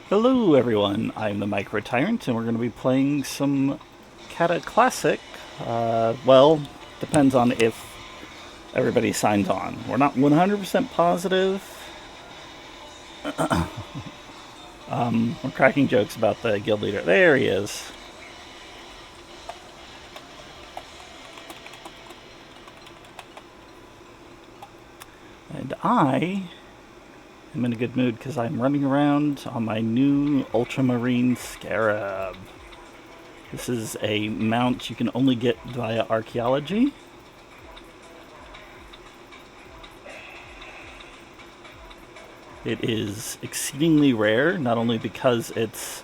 Hello everyone, I'm the Micro Tyrant, and we're going to be playing some Cata Classic. Well, depends on if everybody signs on. We're not 100% positive. We're cracking jokes about the guild leader. There he is. And I am in a good mood because I'm running around on my new Ultramarine Scarab. This is a mount you can only get via archaeology. It is exceedingly rare, not only because it's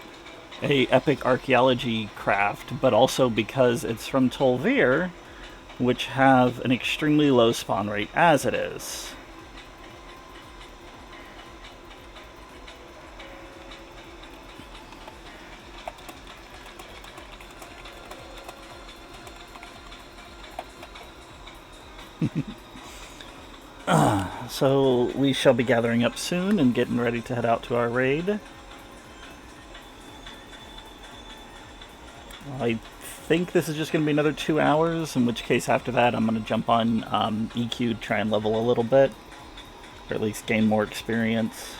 a epic archaeology craft, but also because it's from Tolvir, which have an extremely low spawn rate as it is. So we shall be gathering up soon and getting ready to head out to our raid. I think this is just going to be another 2 hours, in which case after that I'm going to jump on EQ to try and level a little bit, or at least gain more experience.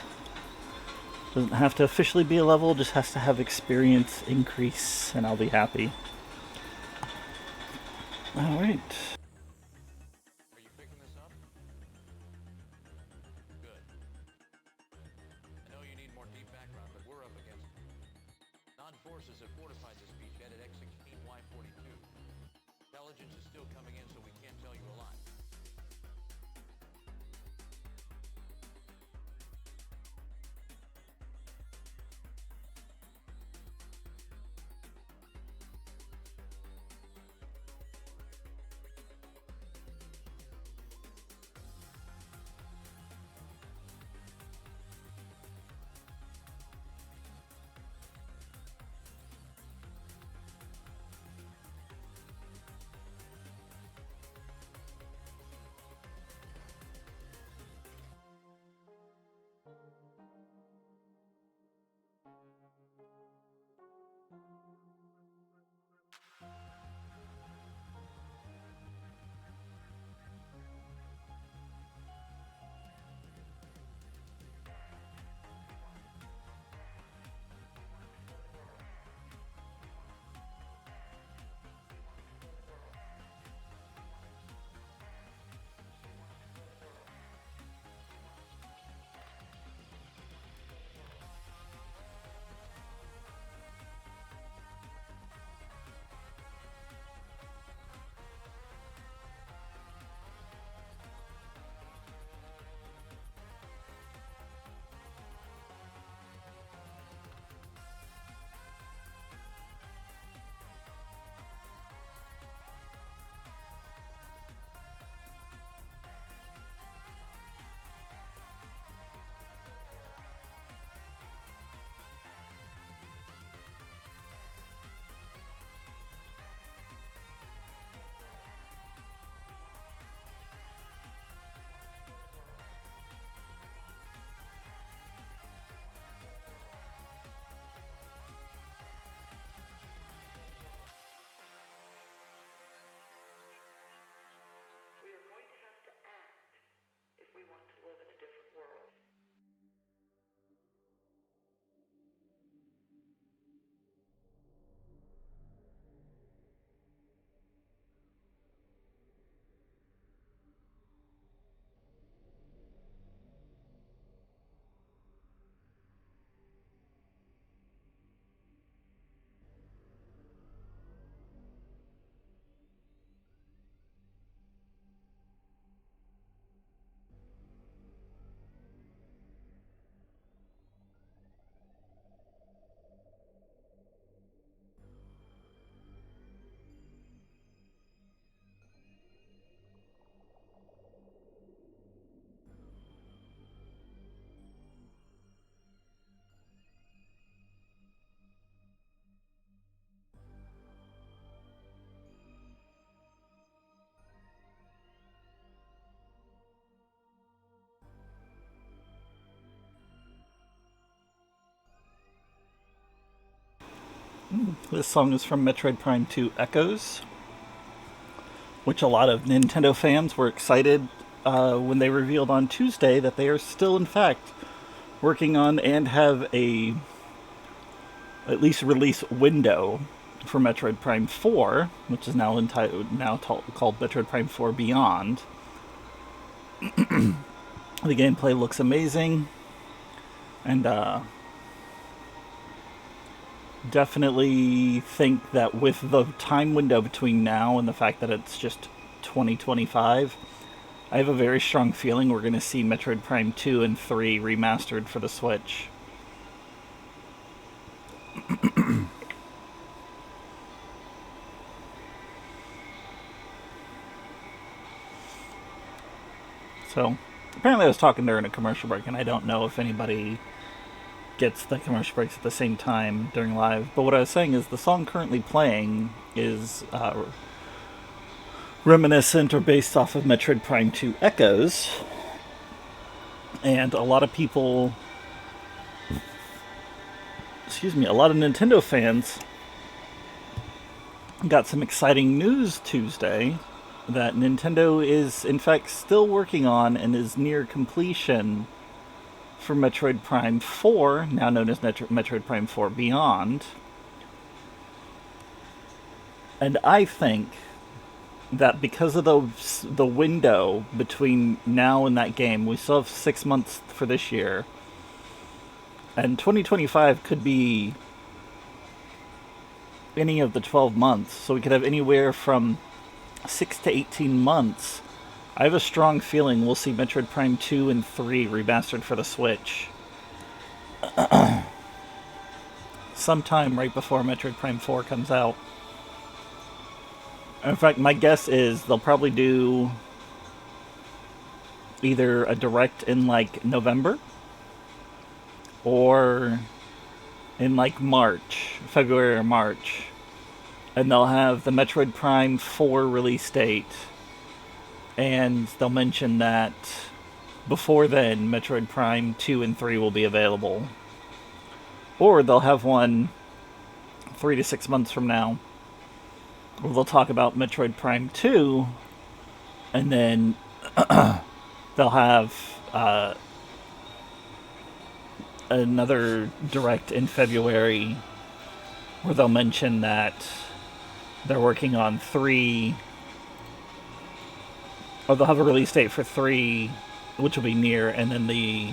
Doesn't have to officially be a level, just has to have experience increase, and I'll be happy. Alright. Are you picking this up? Good. I know you need more deep background, but we're up against it. Non-forces have fortified this beachhead at X16Y42. Intelligence is still coming in, so we can't tell you a lot. This song is from Metroid Prime 2 Echoes, which a lot of Nintendo fans were excited when they revealed on Tuesday that they are still, in fact, working on and have a at least release window for Metroid Prime 4, which is now called Metroid Prime 4 Beyond. The gameplay looks amazing, and definitely think that with the time window between now and the fact that it's just 2025, I have a very strong feeling we're going to see Metroid Prime 2 and 3 remastered for the Switch. So, apparently I was talking during a commercial break, and I don't know if anybody gets the commercial breaks at the same time during live. But what I was saying is the song currently playing is reminiscent or based off of Metroid Prime 2 Echoes. And a lot of people, a lot of Nintendo fans got some exciting news Tuesday that Nintendo is in fact still working on and is near completion for Metroid Prime 4, now known as Metroid Prime 4 Beyond. And I think that because of the window between now and that game, we still have 6 months for this year, and 2025 could be any of the 12 months, so we could have anywhere from 6 to 18 months. I have a strong feeling we'll see Metroid Prime 2 and 3 remastered for the Switch sometime right before Metroid Prime 4 comes out. In fact, my guess is they'll probably do either a direct in like November or in like February or March. And they'll have the Metroid Prime 4 release date. And they'll mention that before then, Metroid Prime 2 and 3 will be available. Or they'll have one 3 to 6 months from now where they'll talk about Metroid Prime 2, and then they'll have another direct in February where they'll mention that they're working on 3, or they'll have a release date for 3, which will be near, and then the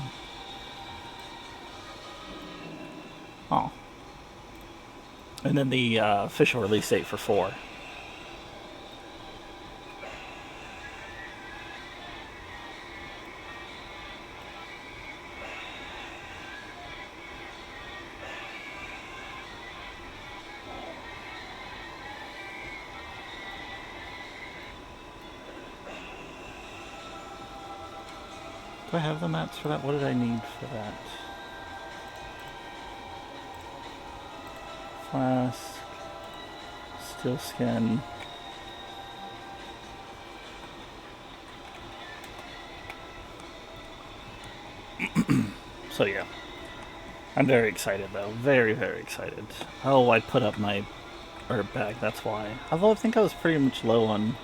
official release date for 4. Do I have the mats for that? What did I need for that? Flask, steel skin. So yeah, I'm very excited though. Very, very excited. Oh, I put up my herb bag, that's why. Although I think I was pretty much low on...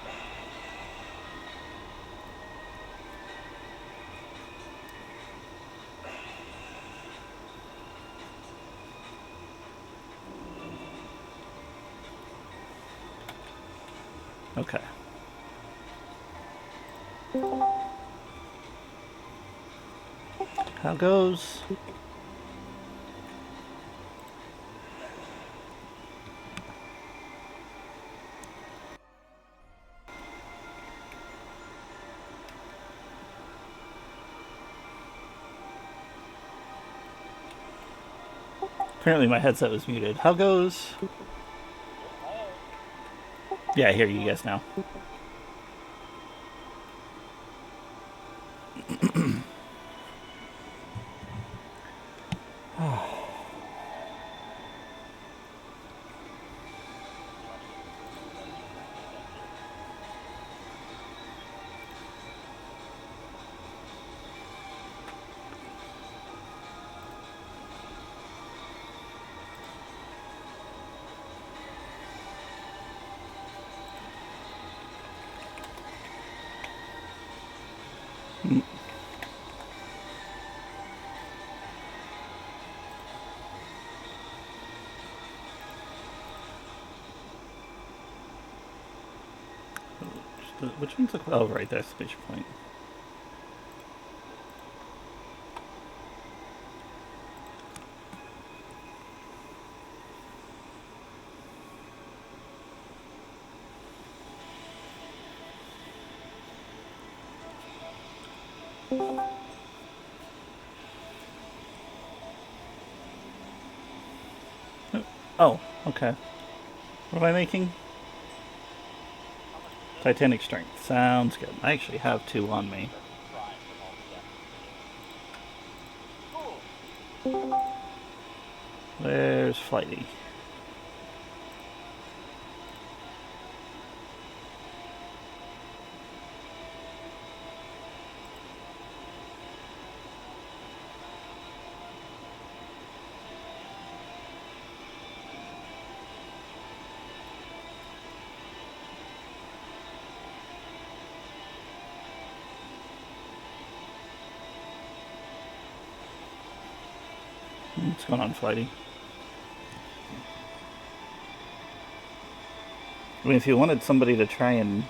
Okay. How goes? Apparently my headset was muted. How goes? Yeah, I hear you guys now. Which one's the... Oh, right, there's the picture point. Oh, okay. What am I making? Titanic Strength. Sounds good. I actually have 2 on me. Where's Flighty? What's going on, Flighty? I mean, if you wanted somebody to try and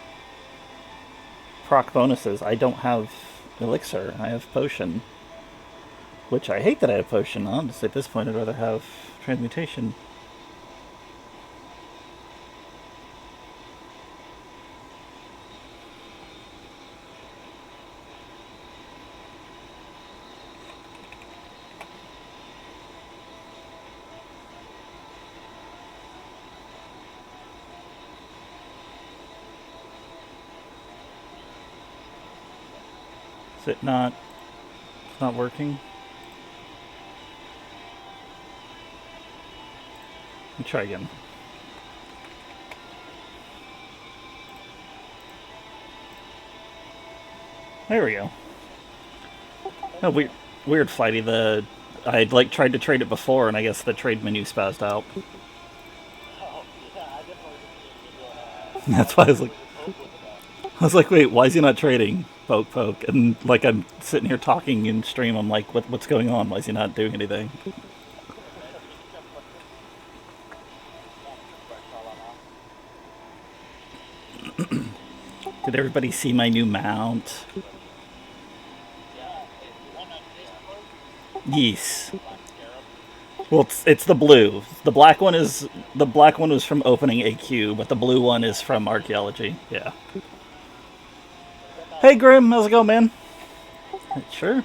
proc bonuses, I don't have Elixir. I have Potion. Which I hate that I have Potion. Honestly, at this point, I'd rather have Transmutation. Is it not... It's not working? Let me try again. There we go. Oh, weird Flighty. I like tried to trade it before, and I guess the trade menu spazzed out. That's why I was like, wait, why is he not trading? Poke, poke, and like I'm sitting here talking in stream. I'm like, what's going on? Why is he not doing anything? Did everybody see my new mount? Yes. Well, it's the blue. The black one was from opening AQ, but the blue one is from archaeology. Yeah. Hey Grim, how's it going, man? Sure.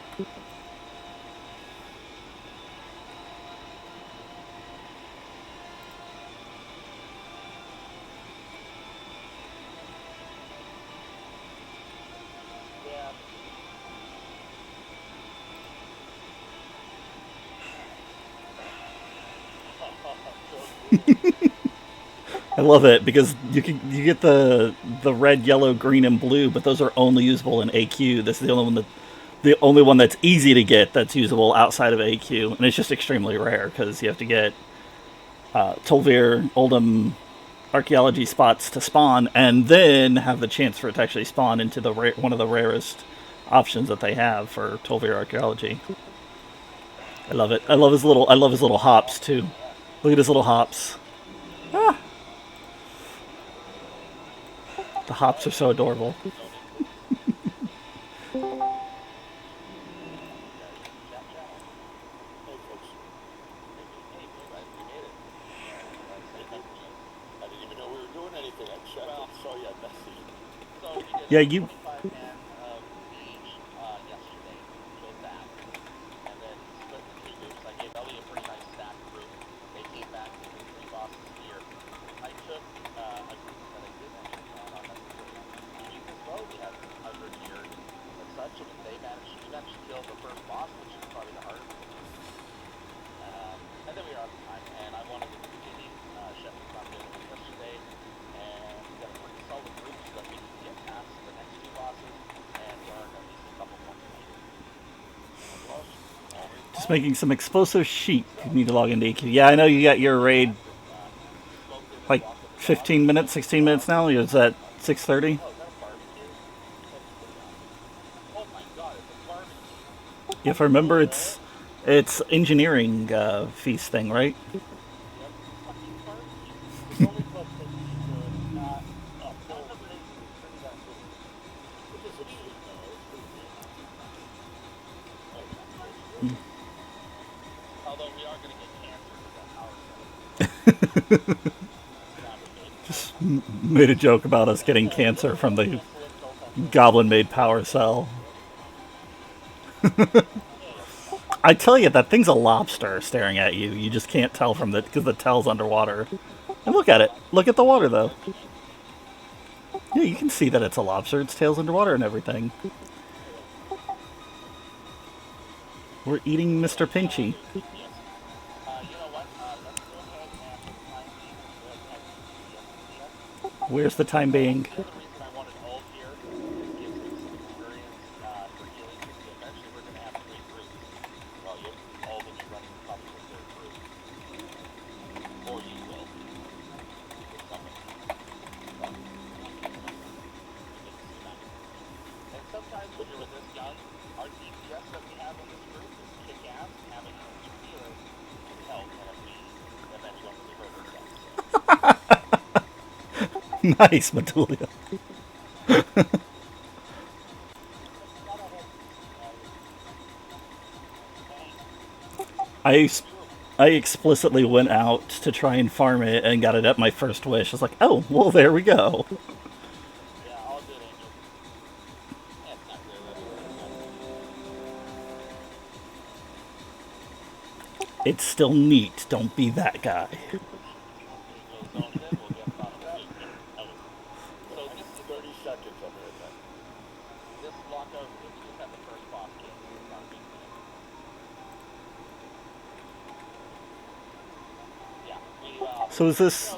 I love it because you get the red, yellow, green, and blue, but those are only usable in AQ. This is the only one that's easy to get that's usable outside of AQ, and it's just extremely rare because you have to get Tolvir, Oldham, archaeology spots to spawn, and then have the chance for it to actually spawn into the one of the rarest options that they have for Tolvir archaeology. I love it. I love his little hops too. Look at his little hops. Ah. The hops are so adorable. Yeah, you... Just making some explosive sheep. You need to log into EQ. Yeah, I know you got your raid like 15 minutes, 16 minutes now. Is that 6:30? If I remember, it's engineering feast thing, right? Made a joke about us getting cancer from the goblin-made power cell. I tell you, that thing's a lobster staring at you. You just can't tell from the because the tail's underwater. And look at it. Look at the water, though. Yeah, you can see that it's a lobster. Its tail's underwater and everything. We're eating Mr. Pinchy. Where's the time being? Nice, Medulia. I, I explicitly went out to try and farm it and got it at my first wish. I was like, oh, well, there we go. It's still neat. Don't be that guy. So is this...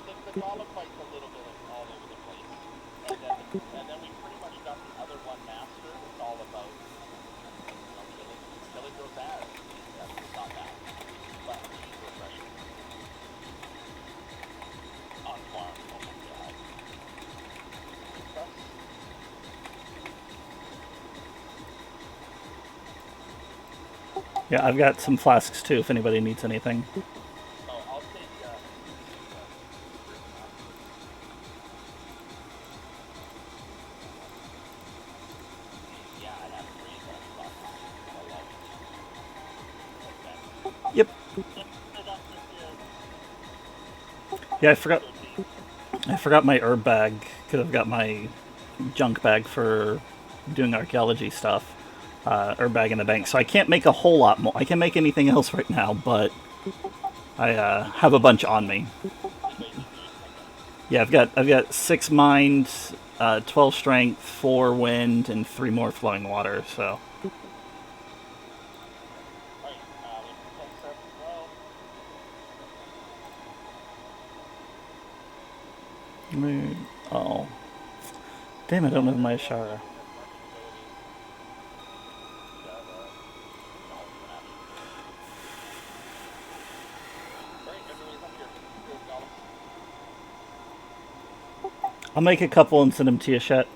Yeah, I've got some flasks too if anybody needs anything. Yep. Yeah, I forgot my herb bag because I've got my junk bag for doing archaeology stuff. Herb bag in the bank, so I can't make a whole lot more. I can make anything else right now, but I have a bunch on me. Yeah, I've got 6 mind, 12 strength, 4 wind, and 3 more flowing water. So. Oh. Damn, I don't have my Ashara. I'll make a couple and send them to you, Shet.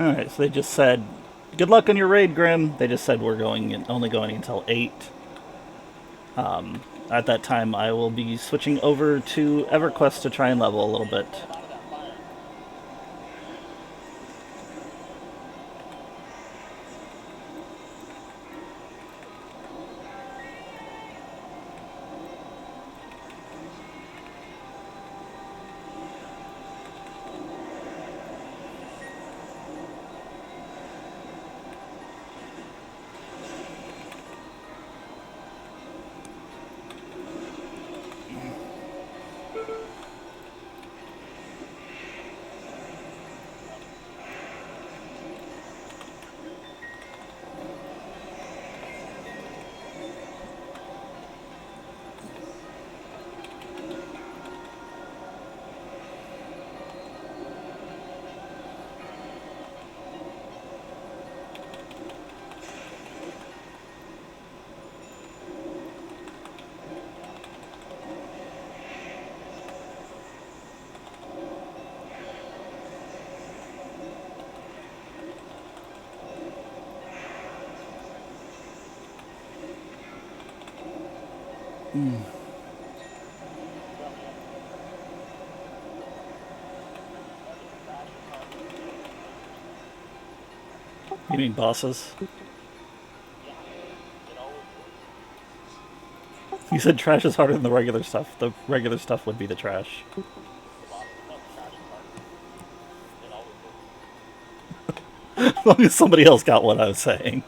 Alright, so they just said, good luck on your raid, Grim. They just said we're only going until 8. At that time, I will be switching over to EverQuest to try and level a little bit. You mean bosses? You said trash is harder than the regular stuff. The regular stuff would be the trash. As long as somebody else got what I was saying.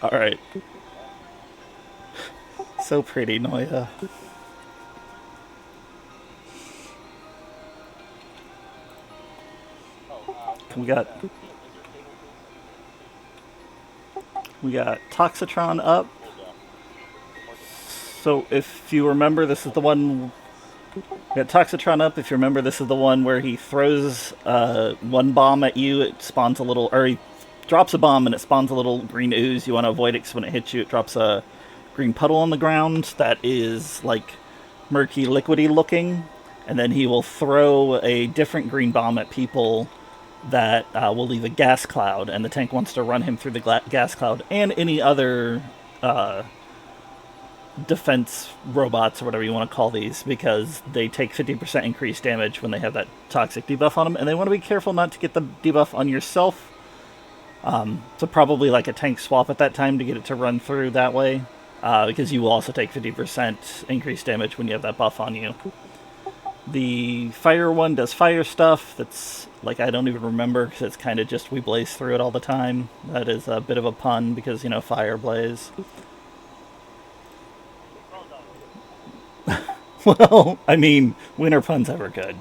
Alright. So pretty, Noya. We got Toxitron up. So if you remember, this is the one. We got Toxitron up. If you remember, this is the one where he throws one bomb at you. It spawns a little, or he drops a bomb and it spawns a little green ooze. You want to avoid it because when it hits you, it drops a green puddle on the ground that is like murky, liquidy looking. And then he will throw a different green bomb at people that will leave a gas cloud, and the tank wants to run him through the gas cloud and any other defense robots or whatever you want to call these, because they take 50% increased damage when they have that toxic debuff on them, and they want to be careful not to get the debuff on yourself. So probably like a tank swap at that time to get it to run through that way, because you will also take 50% increased damage when you have that buff on you. The fire one does fire stuff that's, like, I don't even remember, because it's kind of just we blaze through it all the time. That is a bit of a pun, because, you know, fire blaze. Well, I mean, when are puns ever good?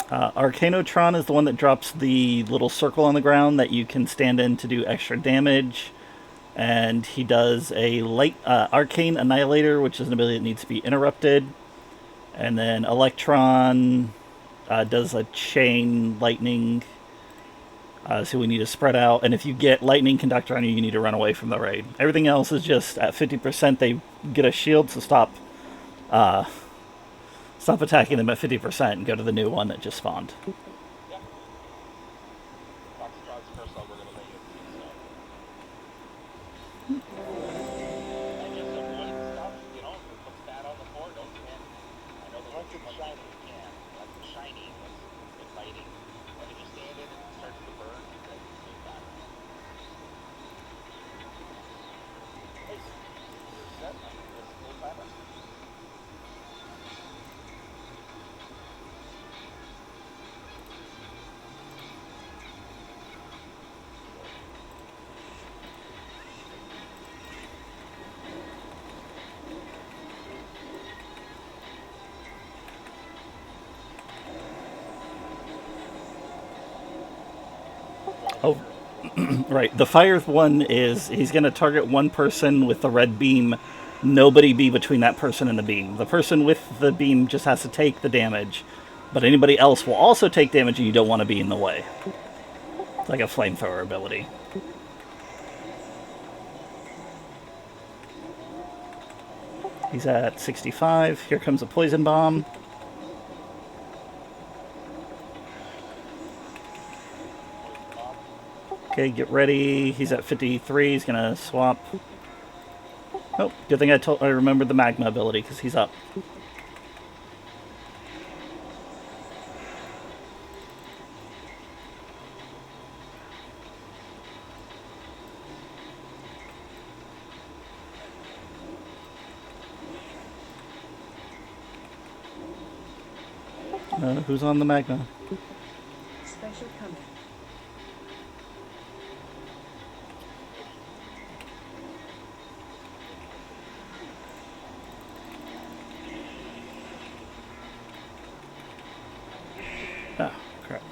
Arcanotron is the one that drops the little circle on the ground that you can stand in to do extra damage. And he does a light Arcane Annihilator, which is an ability that needs to be interrupted. And then Electron does a chain lightning. So we need to spread out. And if you get Lightning Conductor on you, you need to run away from the raid. Everything else is just at 50%. They get a shield, so stop attacking them at 50% and go to the new one that just spawned. Oh, right. The fire one is he's going to target one person with the red beam. Nobody be between that person and the beam. The person with the beam just has to take the damage, but anybody else will also take damage, and you don't want to be in the way. It's like a flamethrower ability. He's at 65. Here comes a poison bomb. Okay, get ready. He's at 53. He's going to swap. Oh, good thing I remembered the magma ability, because he's up. Who's on the magma? Special coming. Oh, crap.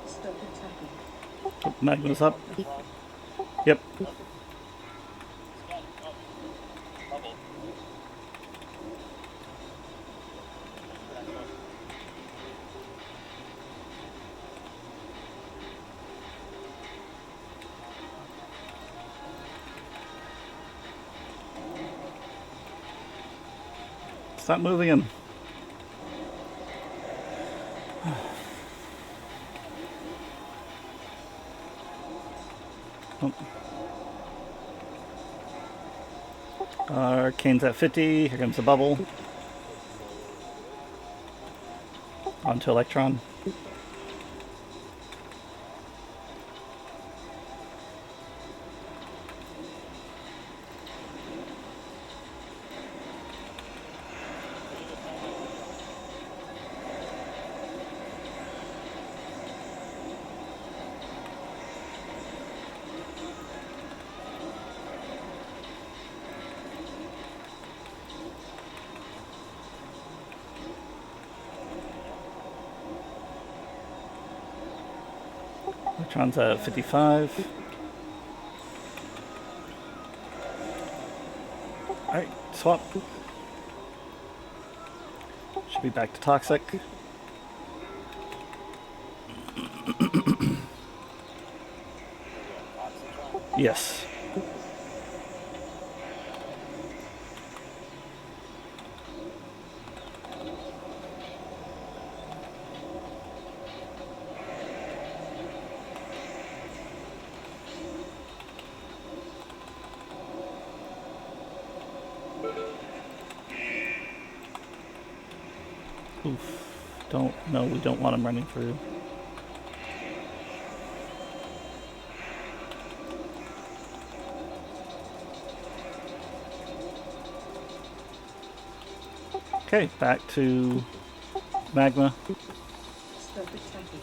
Stop attacking. Oh, magma's up. Yep. Stop moving him. Oh. Arcane's at 50. Here comes the bubble. Onto Electron. Electron's at 55. Alright, swap. Should be back to Toxic. Yes. Oof. No, we don't want him running through. Okay, back to magma. Stop attacking.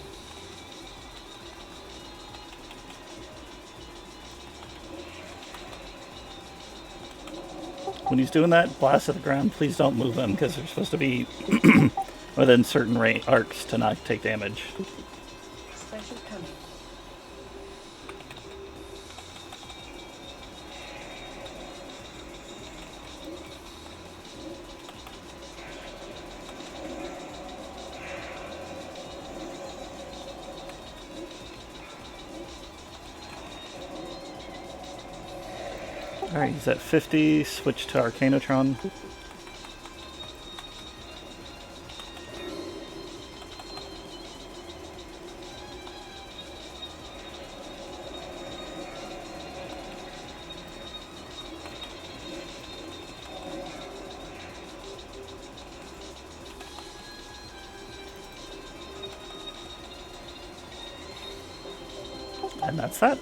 When he's doing that blast at the ground, please don't move him because they're supposed to be within certain arcs to not take damage. Special coming. Alright, he's at 50. Switch to Arcanotron. And that's that.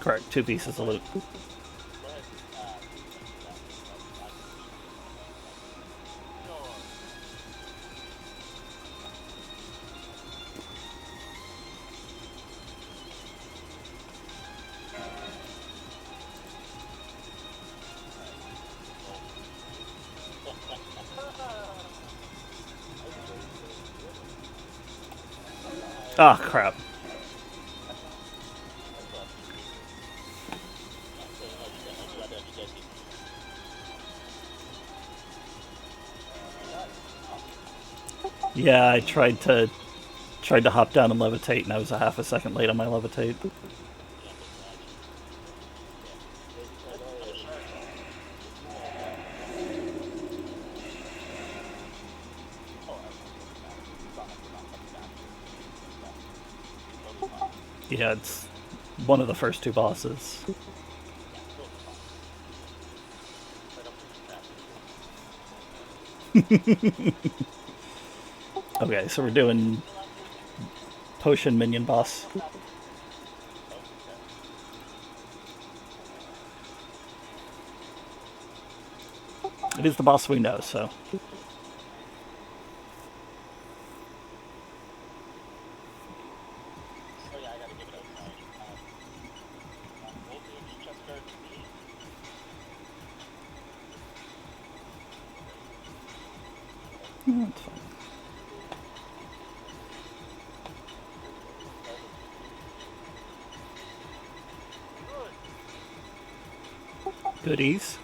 Correct, 2 pieces of loot. Ah, crap. Yeah, I tried to hop down and levitate, and I was a half a second late on my levitate. Yeah, it's one of the first 2 bosses. Okay, so we're doing potion minion boss. It is the boss we know, so. That's fine. Goodies.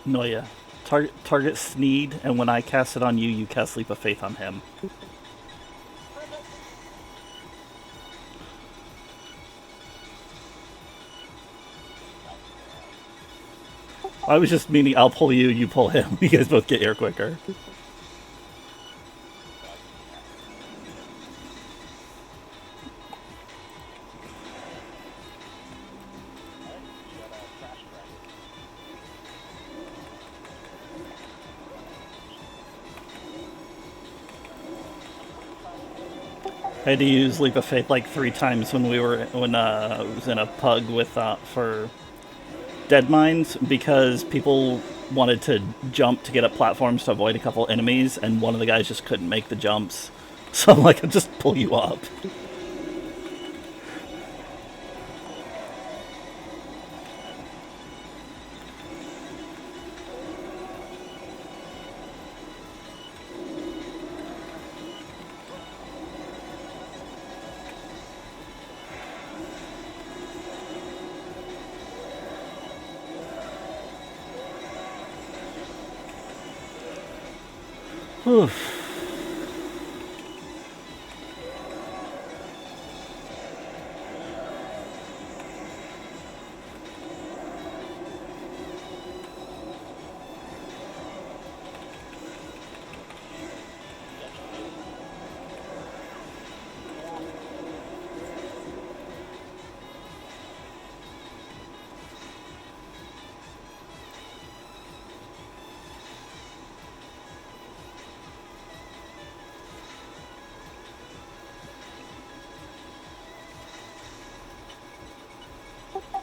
Noya. Target Sneed, and when I cast it on you, you cast Leap of Faith on him. I was just meaning I'll pull you, you pull him. You guys both get here quicker. I had to use Leap of Faith like 3 times when I was in a pug with for Dead Mines because people wanted to jump to get up platforms to avoid a couple enemies, and one of the guys just couldn't make the jumps. So I'm like, I'll just pull you up. Oof.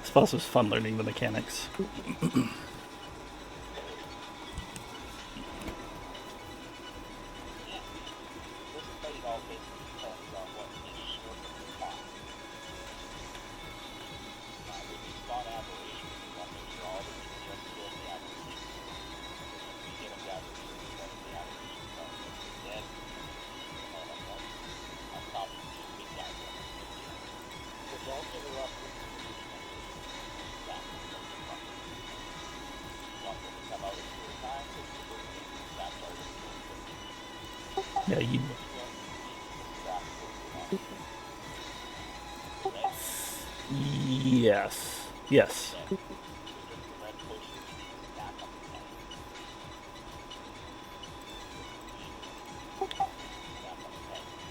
This boss was fun learning the mechanics. Yeah, you. Yes. Yes.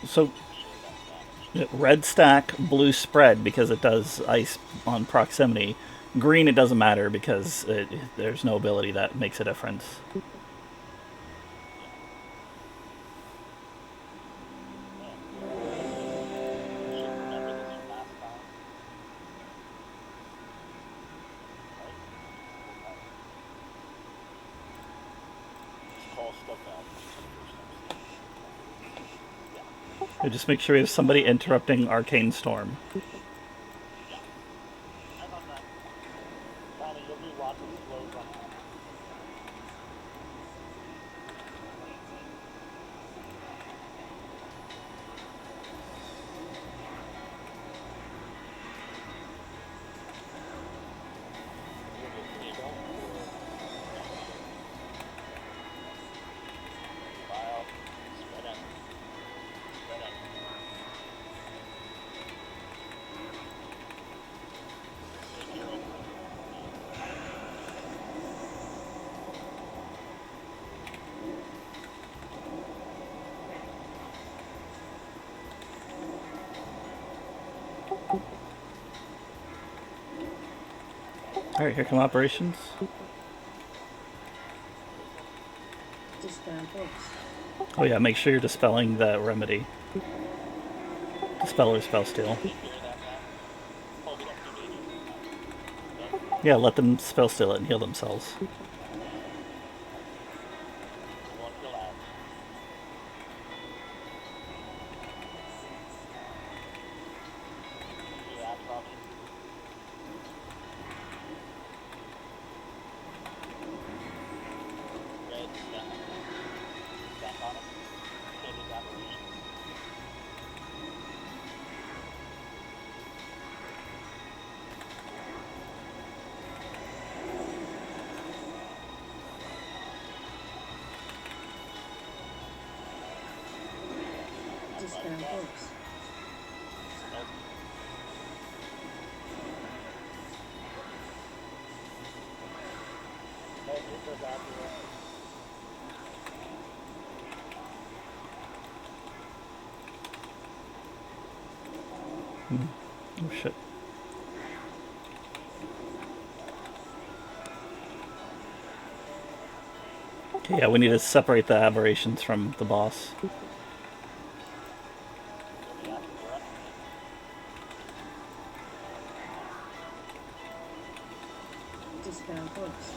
So, red stack, blue spread because it does ice on proximity. Green, it doesn't matter because there's no ability that makes a difference. Just make sure we have somebody interrupting Arcane Storm. Alright, here come operations. Dispel books. Oh yeah, make sure you're dispelling the remedy. Dispel or spell steal. Yeah, let them spell steal it and heal themselves. Dispel books. Oh shit. Okay, yeah, we need to separate the aberrations from the boss. Dispel books.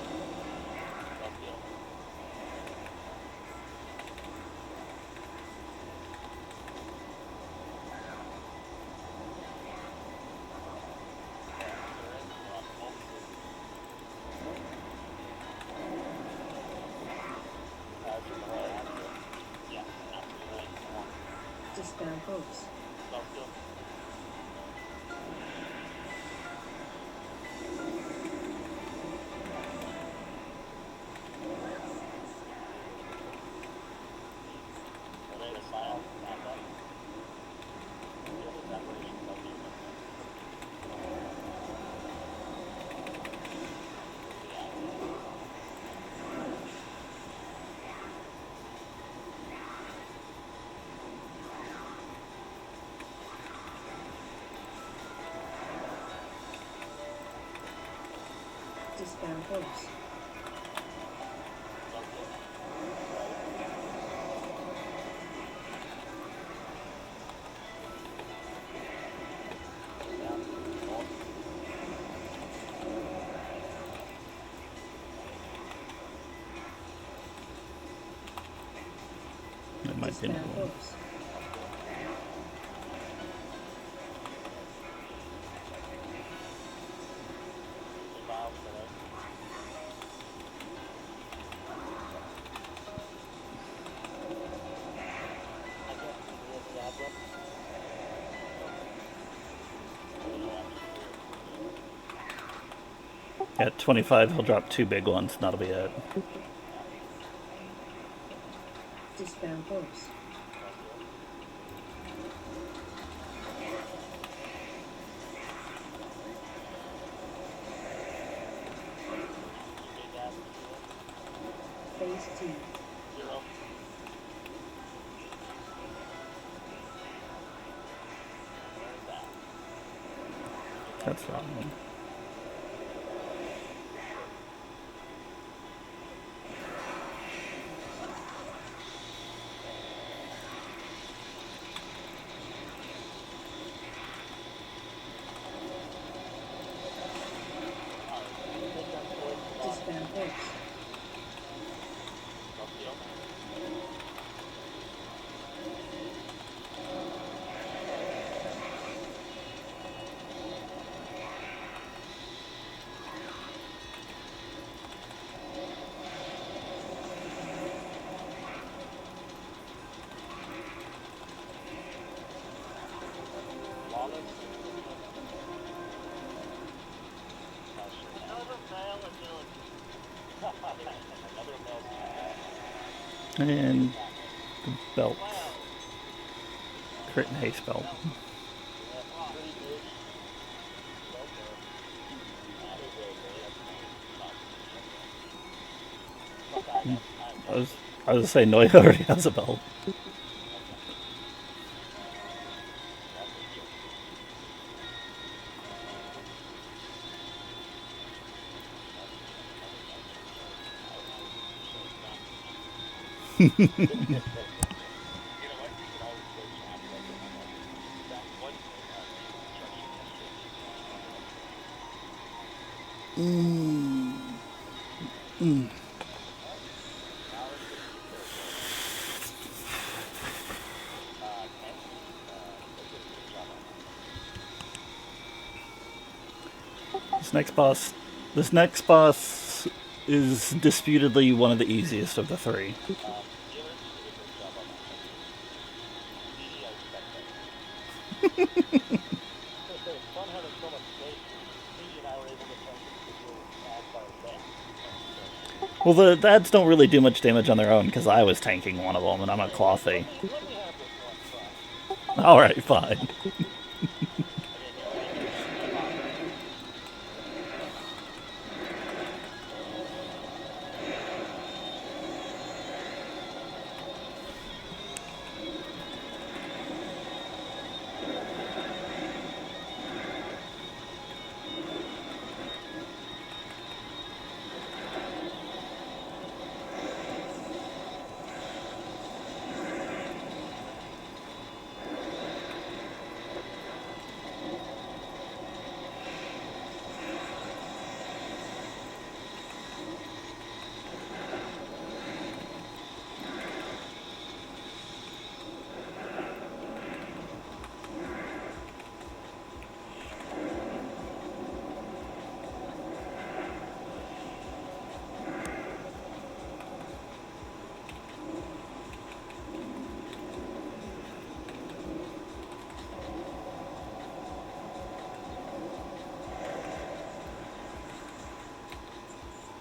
Dispel books. Dispel books. That might be Dispel another one. books. At 25, he'll drop 2 big ones, and that'll be it. Dispel books. Phase 2. That's that one. Dispel books. And the belt. Crit and haste belt. I was gonna say Noya already has a belt. what? You can always go chat like it. That one thing on construction yesterday. Alright. Now let's get into the territory. Ken, did a great job on that. This next boss is disputedly one of the easiest of the three. Healer, you did a great job on that one too. Me, I expect better. It's fun having so much space. Stevie and I were able to tank individual ads by ourselves. Well, the ads don't really do much damage on their own because I was tanking one of them and I'm a clothy. Let me have this one try. Alright, fine. Okay, get ready, get ready. Come on.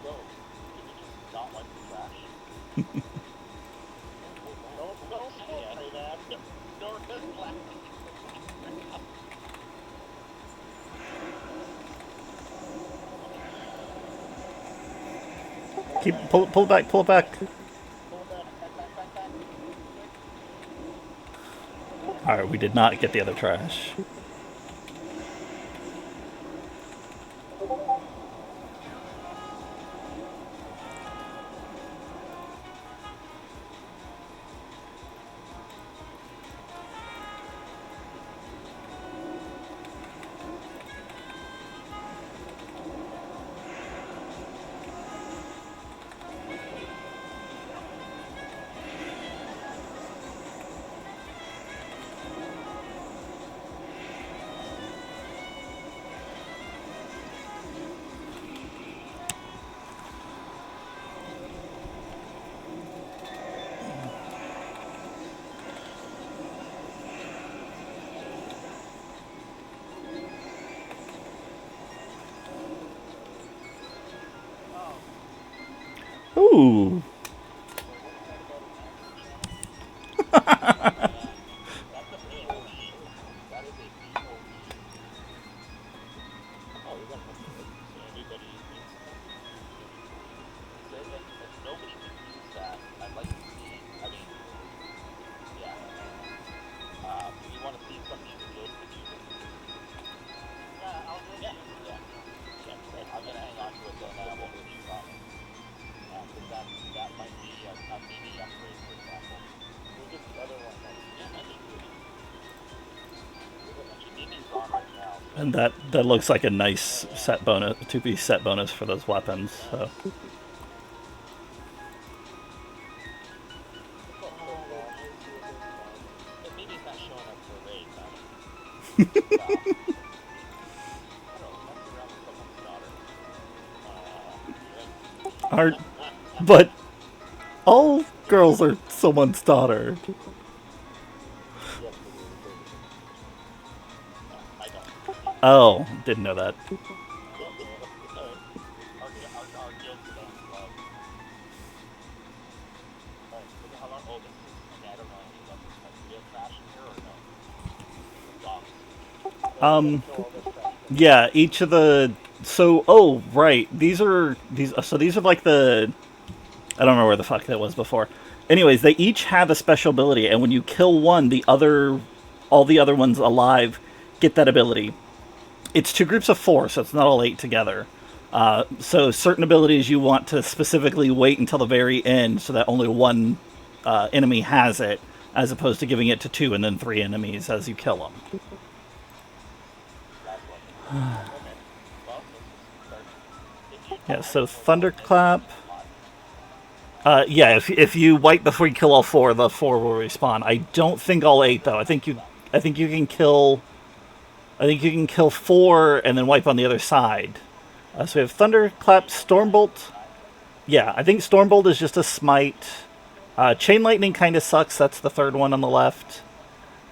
Yo, can you just not like the trash? Don't say that. Don't laugh. Pull it back, pull it back. Pull that back. Alright, we did not get the other trash. Ooh. That's a POE. That is a POE. Oh, you're gonna miss it. So everybody needs if nobody can use that, I'd like to see, I mean, yeah. Do you want to see some of these skills can use it? Yeah, I'll do it. Yeah, great. I'm gonna hang on to it though, and I won't really use on it. Because that might be a mini upgrade, for example. Look at the other one that might be good. I mean, Mimi's on right now. So And that looks like a nice set bonus, 2-piece set bonus for those weapons, so. but Mimi's not showing up for raids, huh? I don't know, mess around with someone's daughter. Aren't, but all girls are someone's daughter. Yes, I don't. Oh, didn't know that. Our guild stands love. Alright, look at how long. Oh, this is. Okay, I don't know any of this. Do we have trash in here or no? Dogs. Kill all this trash. Yeah, each of the right. These are like the I don't know where the fuck that was before. Anyways, they each have a special ability, and when you kill one, all the other ones alive get that ability. It's 2 groups of 4, so it's not all 8 together. So certain abilities you want to specifically wait until the very end, so that only one enemy has it, as opposed to giving it to 2 and then 3 enemies as you kill them. That's what. Okay. Well, if you Yeah, so Thunderclap. Yeah, if you wipe before you kill all 4, the 4 will respawn. I don't think all 8 though. I think you can kill. I think you can kill 4 and then wipe on the other side. So we have Thunderclap, Stormbolt. Yeah, I think Stormbolt is just a smite. Chain Lightning kind of sucks. That's the 3rd one on the left.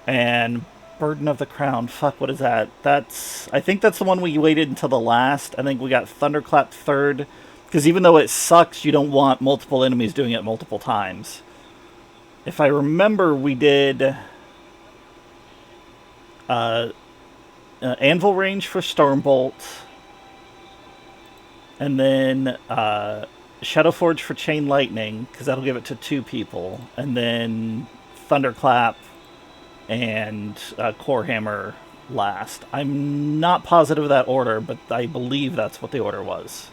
And Burden of the Crown. Fuck, what is that? I think that's the one we waited until the last. I think we got Thunderclap 3rd. Because even though it sucks, you don't want multiple enemies doing it multiple times. If I remember, we did Anvil Range for Stormbolt. And then Shadowforge for Chain Lightning, because that'll give it to 2 people. And then Thunderclap and Core Hammer last. I'm not positive of that order, but I believe that's what the order was.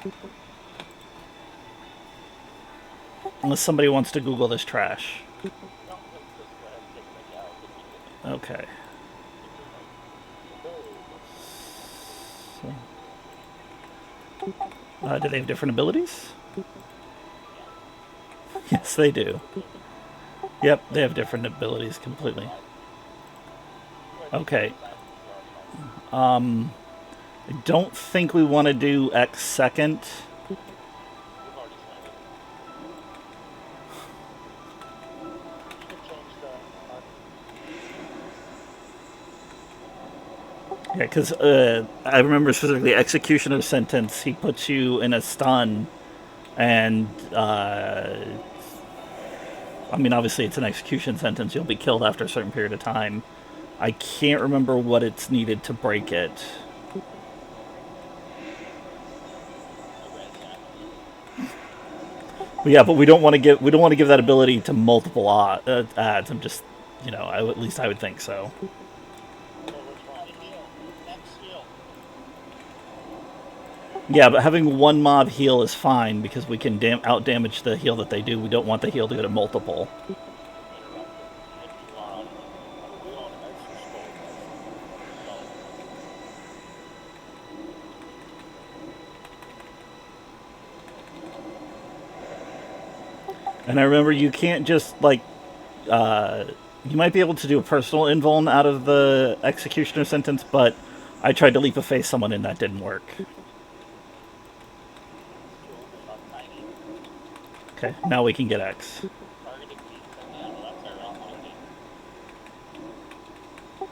Unless somebody wants to Google this trash. Okay. So, do they have different abilities? Yes, they do. Yep, they have different abilities completely. Okay. I don't think we want to do X second. Yeah, because I remember specifically Executioner Sentence, he puts you in a stun, and, I mean, obviously it's an execution sentence, you'll be killed after a certain period of time. I can't remember what it's needed to break it. Yeah, but we don't want to give that ability to multiple ads. I'm just, at least I would think so. Yeah, but having one mob heal is fine because we can out-damage the heal that they do. We don't want the heal to go to multiple. And I remember you can't just, you might be able to do a personal invuln out of the Executioner Sentence, but I tried to leap of faith someone and that didn't work. Okay, now we can get X.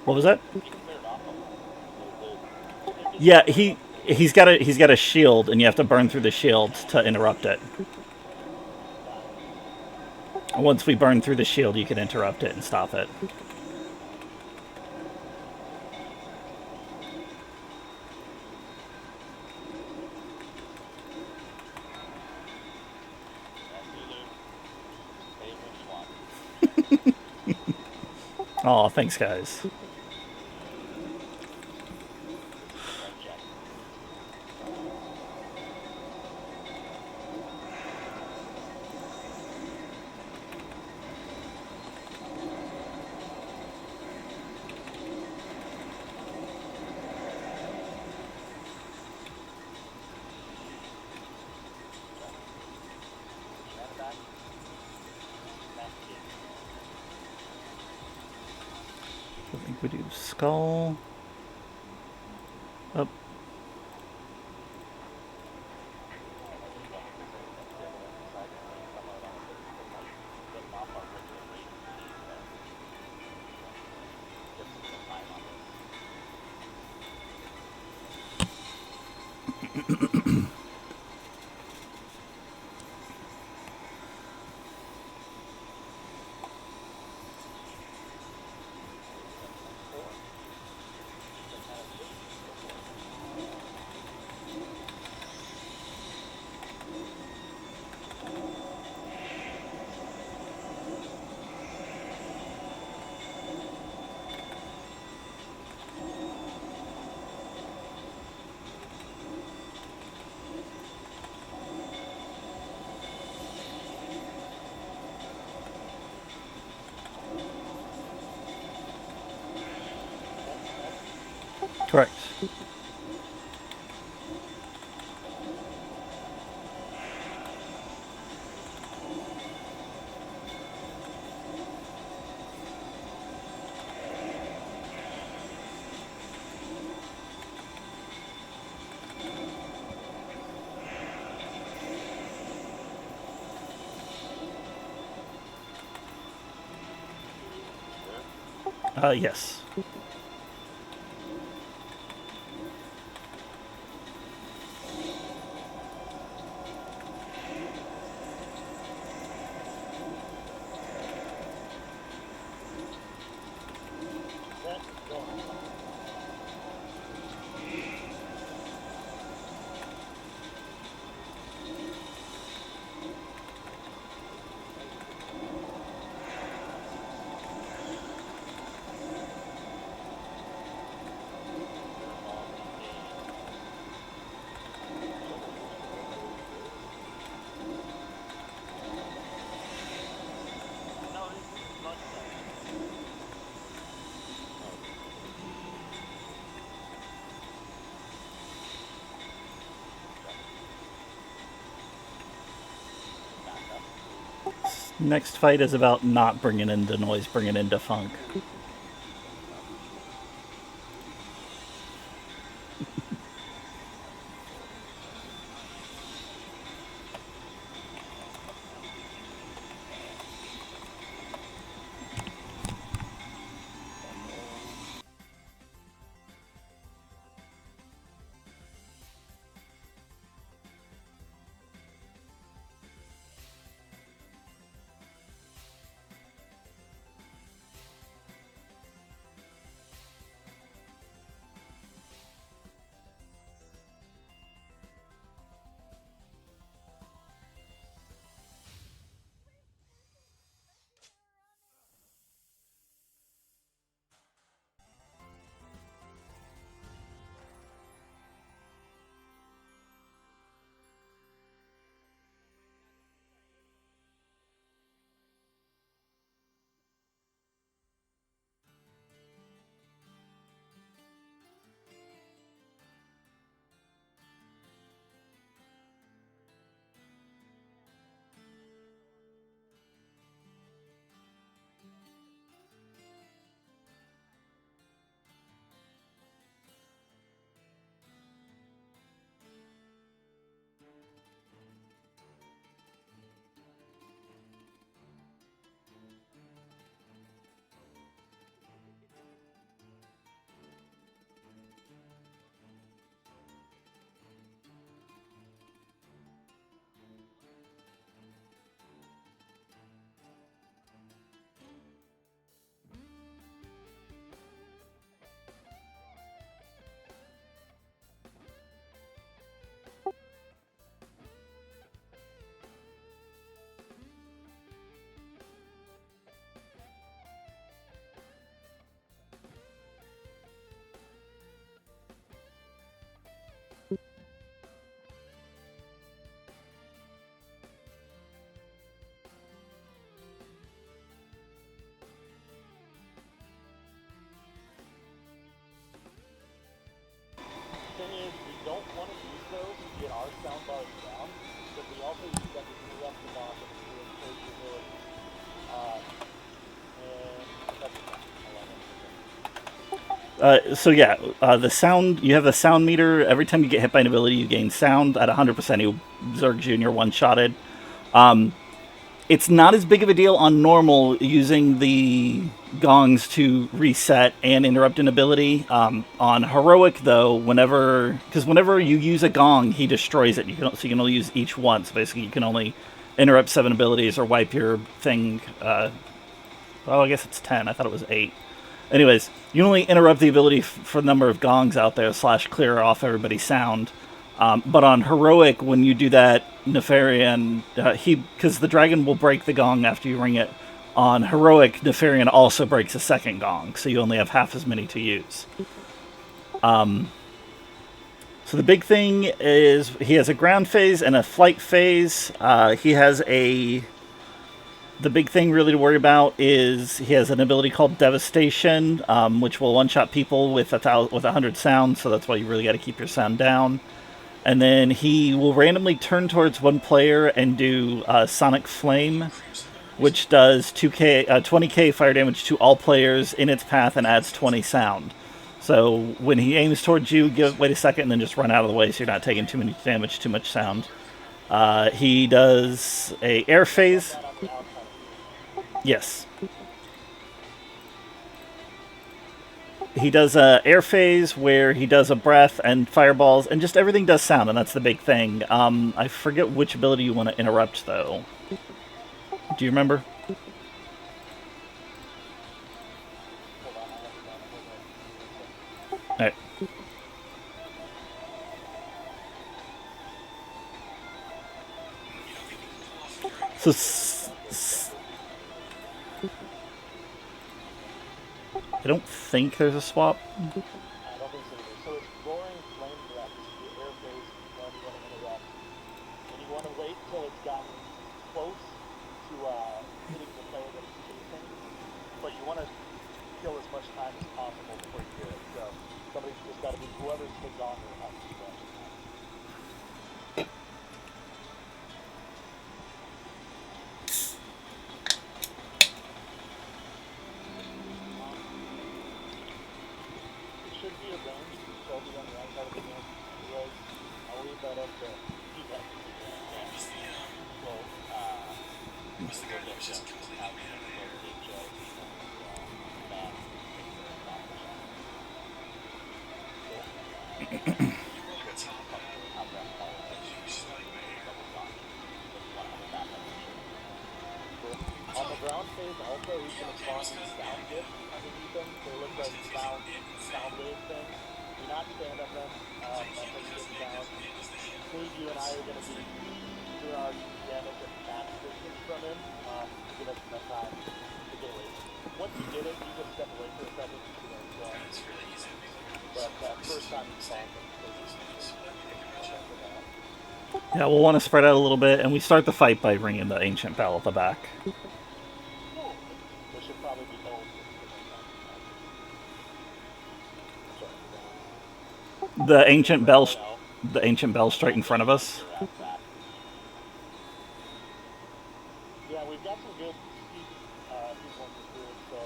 What was that? Yeah, he's got a shield, and you have to burn through the shield to interrupt it. Once we burn through the shield, you can interrupt it and stop it. Oh, thanks, guys. I think we do skull. Up. Correct. Yes. Set, go. No, this is lunchtime. Next fight is about not bringing in the noise, bringing in the funk. Thing is, we don't want to use those to get our sound bars down, but we also use that to interrupt the boss and to encourage your ability. And that's So yeah, the sound, you have a sound meter. Every time you get hit by an ability, you gain sound. At 100%, you Zerg Jr. one-shotted. It's not as big of a deal on normal using the gongs to reset and interrupt an ability. On heroic, though, whenever you use a gong, he destroys it. So you can only use each once. Basically, you can only interrupt 7 abilities or wipe your thing. Well, I guess it's 10. I thought it was 8. Anyways, you only interrupt the ability for the number of gongs out there / clear off everybody's sound. But on heroic, when you do that, Nefarian, because the dragon will break the gong after you ring it. On heroic, Nefarian also breaks a second gong, so you only have half as many to use. So the big thing is he has a ground phase and a flight phase. He has a The big thing really to worry about is he has an ability called Devastation, which will one-shot people with 100 sounds, so that's why you really got to keep your sound down. And then he will randomly turn towards one player and do Sonic Flame, which does 20k fire damage to all players in its path and adds 20 sound. So when he aims towards you, wait a second and then just run out of the way so you're not taking too much damage, too much sound. He does a air phase. Yes. He does a air phase where he does a breath and fireballs, and just everything does sound, and that's the big thing. I forget which ability you want to interrupt, though. Do you remember? Alright. So... I don't think there's a swap. I don't think so either. So it's roaring flame breath, the air phase, when you want to interrupt. And you want to wait till it's gotten close to hitting the player that it's chasing. But you want to kill as much time as possible before you do it. So somebody's just got to be whoever's kicked on or has to do that. Should be a range, so be on the outside of the game. I'll leave that up to you guys. On the ground phase, also, he's going to spawn these sound bits underneath them. They look like sound wave things. Do not stand on them. That's how you get sound. Steve, you and I are going to be doing our damage at max distance from him to give us enough time to get away. Once you get it, you just step away for a second. But first time you spawn them, Yeah, we'll want to spread out a little bit, and we start the fight by ringing the Ancient Bell at the back. should probably be old. The Ancient Bell, straight in front of us. Yeah, we've got some good people in this group, so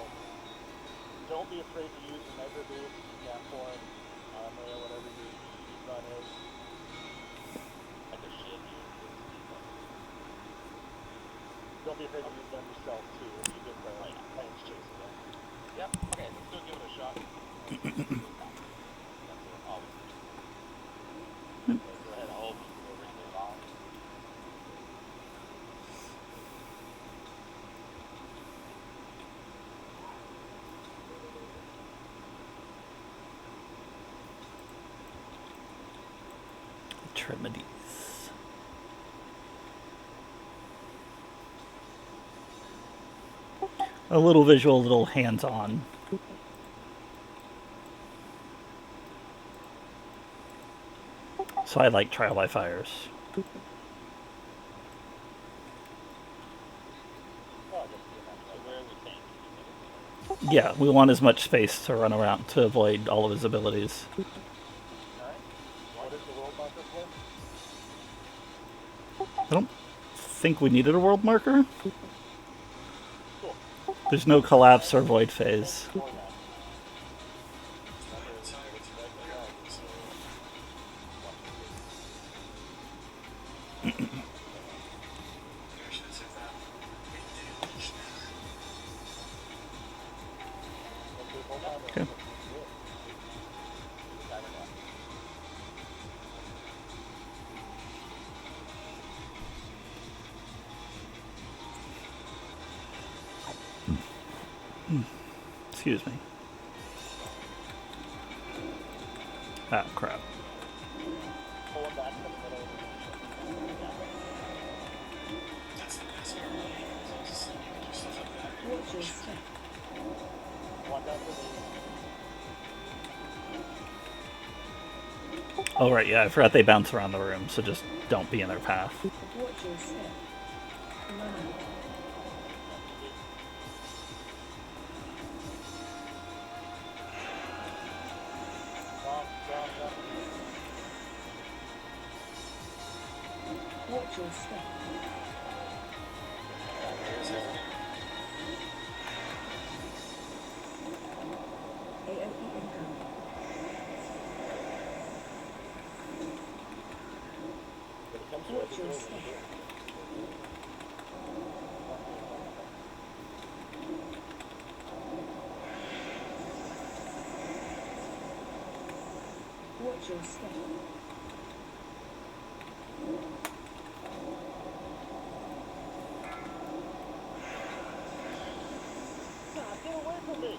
don't be afraid to use the measure boost, gap form, or whatever your speed run is. Like a shit Don't be afraid to use them yourself too if you get the planes chasing them. Yep, okay, let's still give it a shot. Go ahead, I'll hold you over here long. Trinities. A little visual, a little hands-on. So I like trial by fires. Yeah, we want as much space to run around to avoid all of his abilities. I don't think we needed a world marker. There's no collapse or void phase. Okay. Excuse me. Ah, crap. Watch your step. Oh, right, yeah, I forgot they bounce around the room, so just don't be in their path. Watch your step. Run out. Watch your step. AOE incoming. Watch your step. Watch your step. God, get away from me!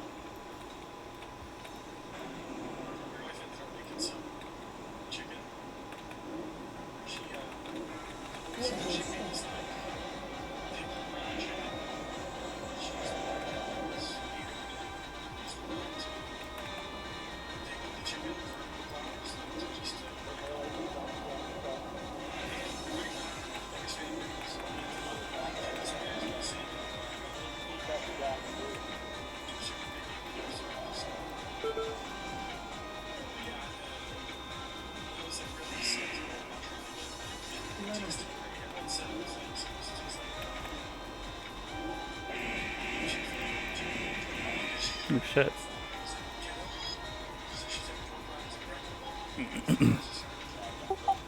Watch your step. Oh shit.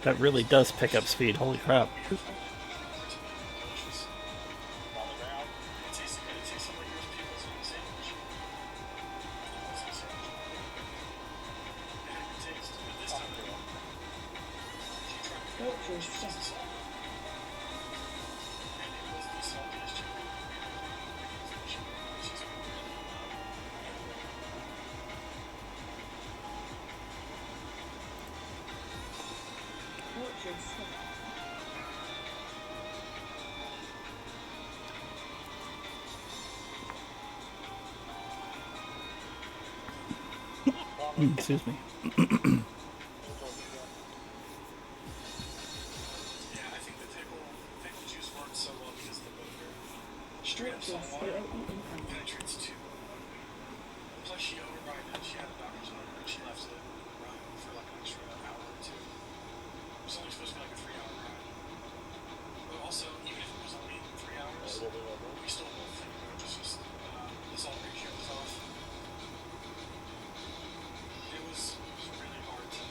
That really does pick up speed, holy crap. On the ground. Watch your step. Watch your step. Excuse me. Watch your step. AOE incoming. Plus she overrided, she had a doctor's note, and she left it run for like an extra hour or two. It was only supposed to be like a 3-hour ride. But also, even if it was only 3 hours, we still both think just the salt ratio was off. It was really hard to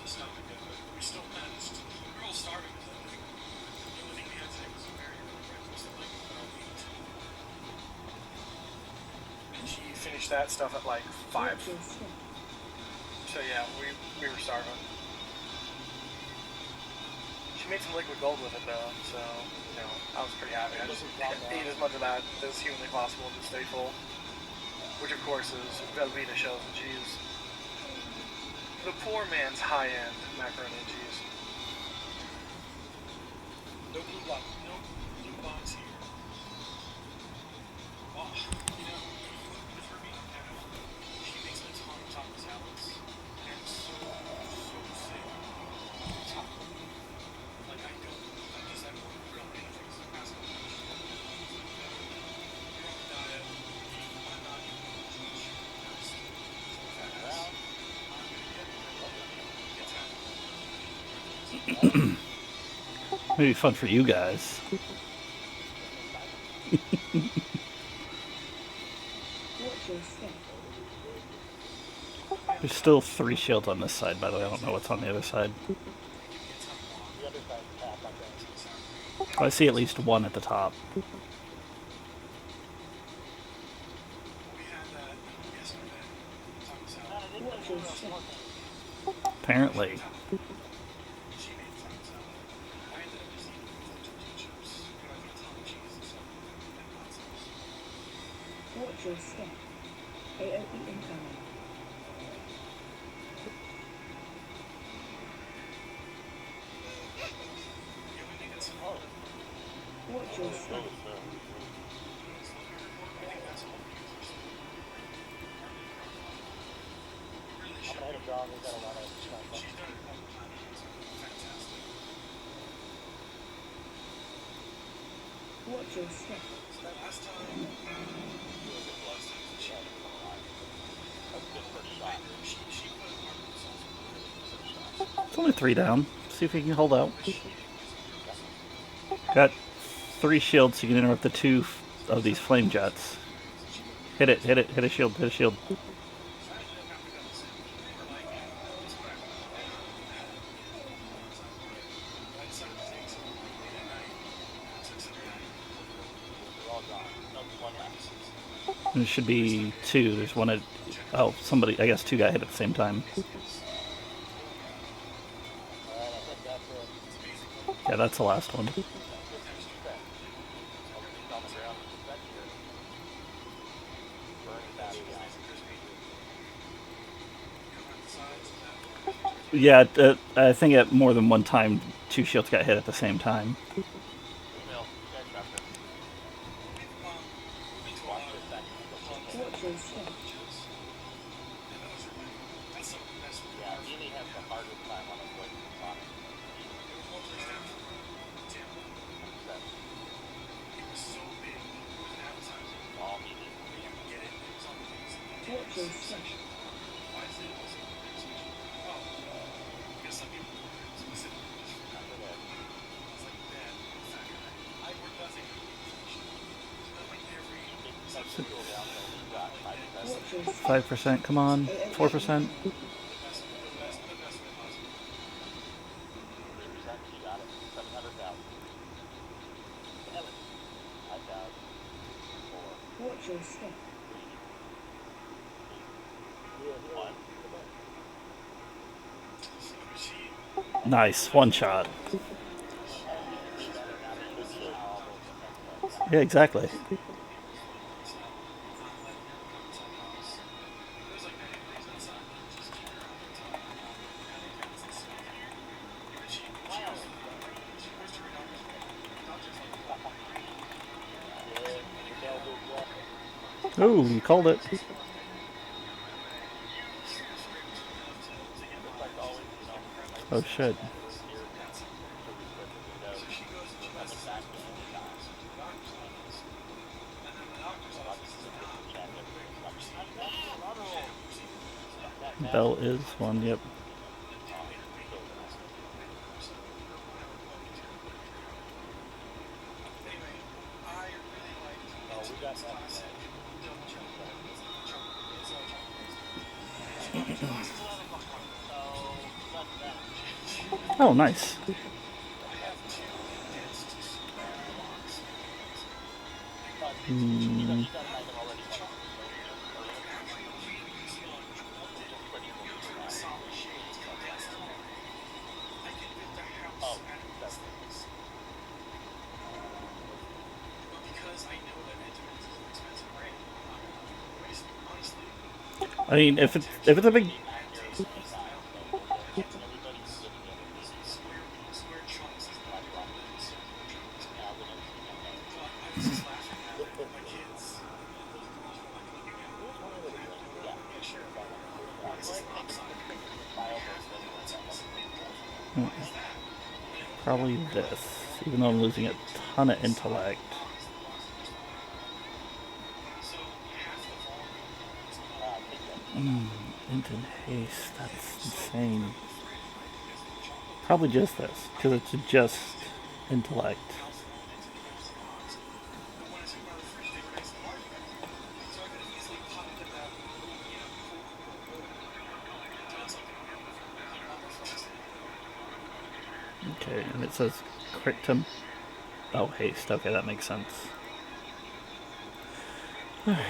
stop and go, but we still managed. We were all starving because I think the only thing we had today was a very early breakfast at like 8. And she finished that stuff at like 5. Watch your step. So yeah, we were starving. She made some liquid gold with it though, so you know I was pretty happy. I just ate as much of that as humanly possible to stay full, which of course is Velveeta shells and cheese, the poor man's high-end macaroni and cheese. No blue box, no blue box here. Oh, you know, with her being deaf, she makes a ton of taco salads, and so thick. Taco. Like I don't, like does that real anything for the past couple of years? You're on a diet. I'm not eating much. That's fat ass. I'm gonna get fat. Maybe fun for you guys. Watch your step. There's still 3 shields on this side, by the way. I don't know what's on the other side. The other side's tap, I guess. Oh, I see at least one at the top. We had that yesterday. Taco salad. Watch your step. Apparently. She made taco salad. I ended up just eating with tortilla chips. And I put a ton of cheese and stuff and hot sauce. Watch your step. AOE incoming. Yeah, we think it's Watch your step. I think that's all we use. Really I'm should. gonna hit a dog, we got a lot of stuff. She's done it a couple times. It's fantastic. Watch your step. So that last time, we were blessed and she That's a good first shot. she put barbecue sauce on it. It's only 3 down. See if we can hold out. She ate it. Got 3 shields, so you can interrupt the 2 of these flame jets. Hit it, hit it, hit a shield, hit a shield. There should be 2. There's one at... Oh, somebody... I guess 2 got hit at the same time. Yeah, that's the last one. Yeah, I think at more than one time, 2 shields got hit at the same time. Watch your step. Watch your step. Watch your step. 5%, come on. 4%. Watch your step. Nice, 1 shot. Yeah, exactly. Oh, you called it. Oh shit. Bell is 1, yep. Oh, nice. I mean, if it's a big... Probably this, even though I'm losing a ton of intellect. Int and haste, that's insane. Probably just this, because it's just intellect. Okay, and it says crit to... Oh, haste. Okay, that makes sense. Alright.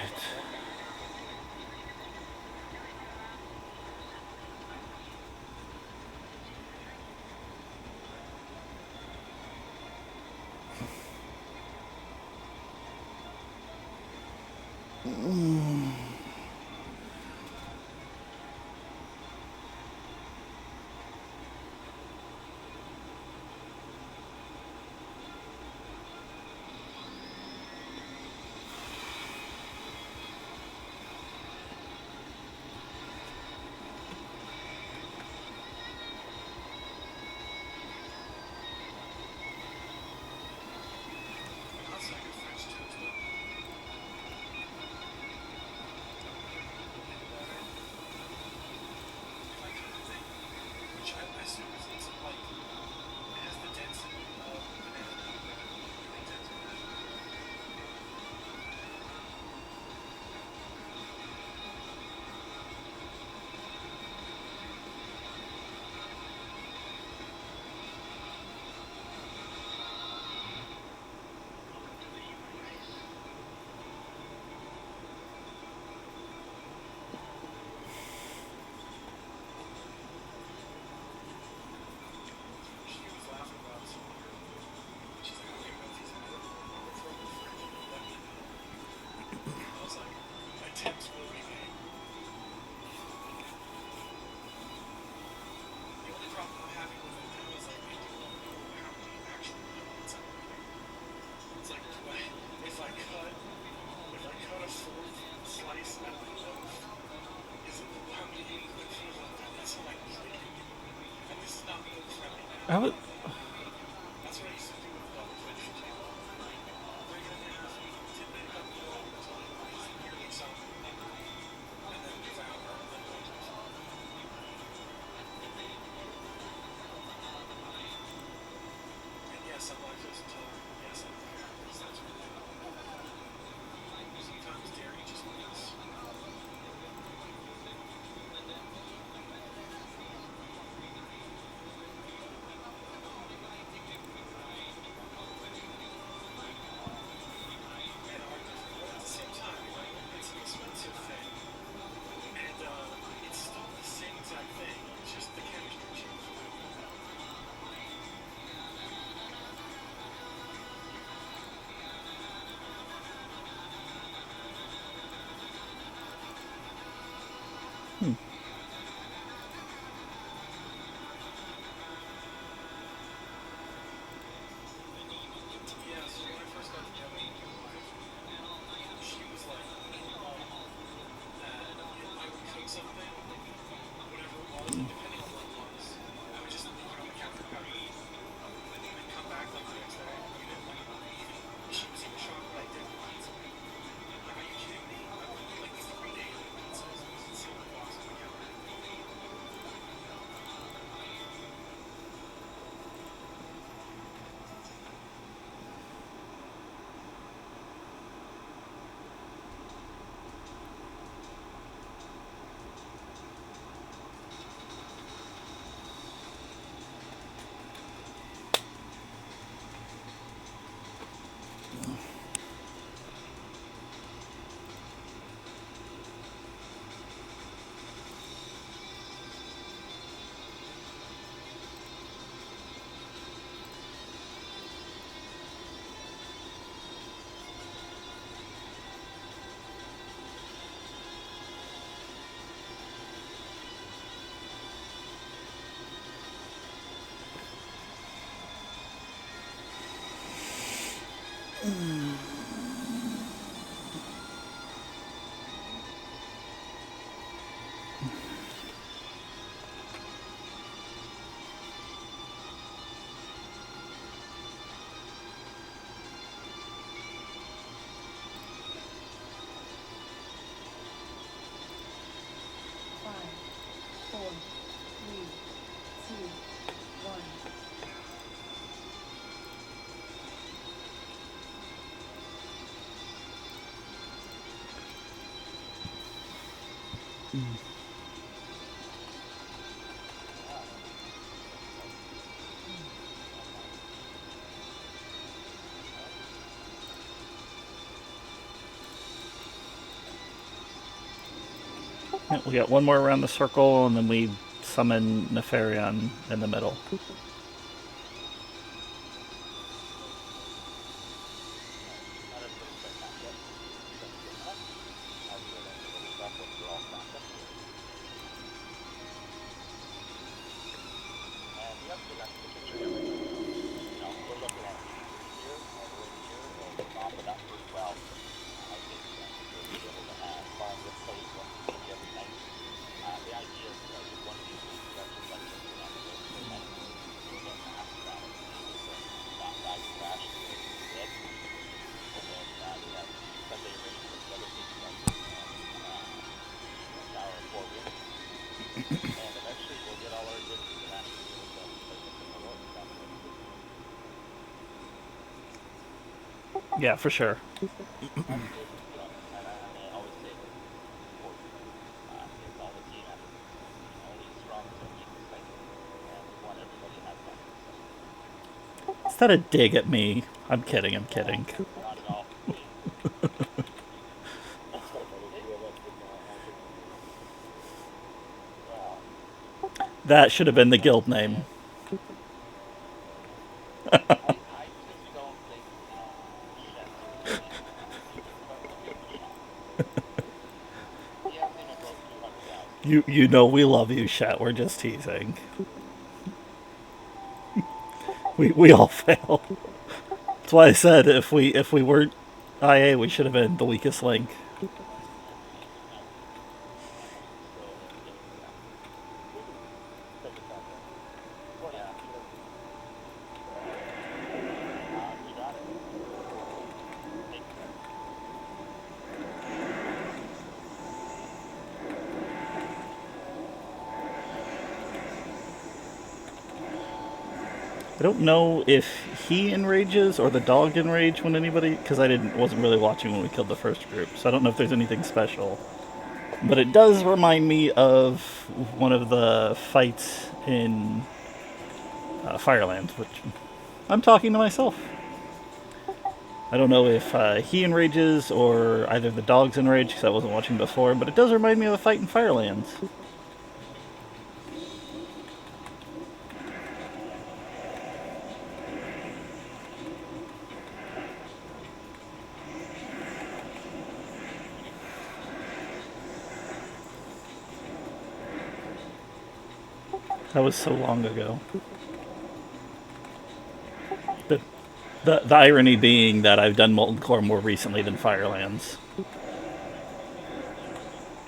I would. That's what I used to do with Twitch too. Bring it in there, 10-minute cup of Coke until he's nearly solid, and then devour, and then go to his phone. And yes, I'm lactose intolerant. Yes, I'm diabetes. That's really sometimes dairy just wins. Man, are different, but at the same time, right? It's an expensive thing, and it's still the same exact thing. It's just the chemistry changes. Yeah, so when I first got together with my wife, she was like all on that. I would cook something, whatever it was, and depending on what it was, I would just leave it on the counter without eating. And then come back like the next day, eat it, like even she was even shocked that I did the pizza. Like, are you kidding me? I would eat like 3 days of pizzas because it's still in the box on the counter. Five, four, three, two, one. Yeah, we got one more around the circle, and then we summon Nefarion in the middle. Not everybody's quite back yet. So good enough. I'll do it in a little stuff once we're all stacked up here. And the other thing that's the picture here, we're looking at here, and we're in here, and we're mopping up pretty well. I think we'll be able to farm this place once a week every night. The idea is that with one of these weeks, that's just like looking at it every night. We'll get after that. That guy crashed the dead. And then we have Sunday rain for the other big night. And now we're 4 weeks. And eventually we'll get all our abilities and actually be able to play some heroic stuff. Yeah, for sure. And I always say this is important. It's all the team effort. Only the strongest are weakest thing. And we want everybody to have fun. So, Is that a dig at me? I'm kidding, I'm kidding. not at all. Well, That should have been the guild name. I just don't think, Chef, he hasn't even broke 200,000. You know we love you, Shat. We're just teasing. We all fail. That's why I said if we weren't IA, we should have been the weakest link. So, yeah. I don't know if he enrages or the dog enrage when anybody, because wasn't really watching when we killed the first group, so I don't know if there's anything special. But it does remind me of one of the fights in Firelands, which I'm talking to myself. I don't know if he enrages or either the dogs enrage, because I wasn't watching before, but it does remind me of a fight in Firelands. That was so long ago. The irony being that I've done Molten Core more recently than Firelands.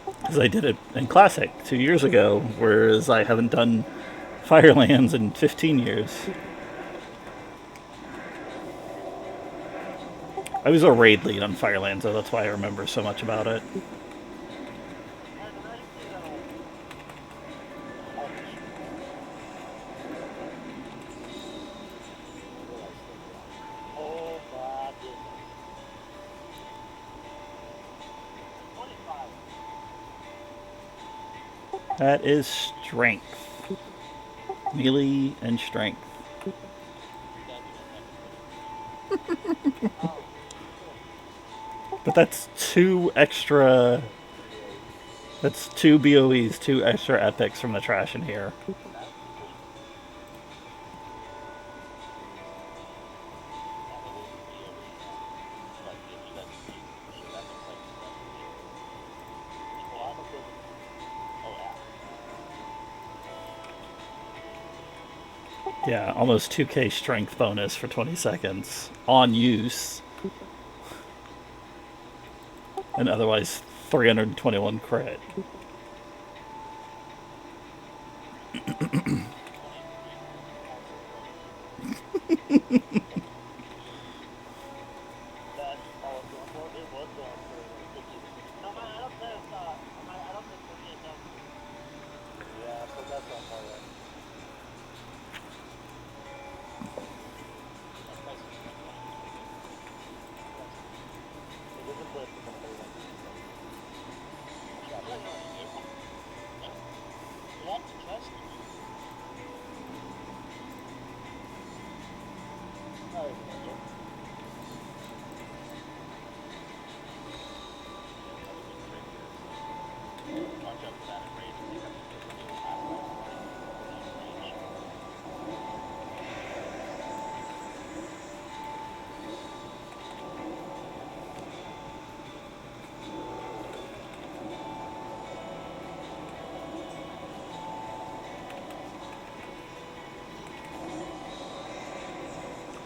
Because I did it in Classic 2 years ago, whereas I haven't done Firelands in 15 years. I was a raid lead on Firelands, though, that's why I remember so much about it. Oh my goodness. 25. That is strength. Melee and strength. But that's two extra... That's two BOEs, two extra epics from the trash in here. Yeah, almost 2k strength bonus for 20 seconds on use. And otherwise 321 crit.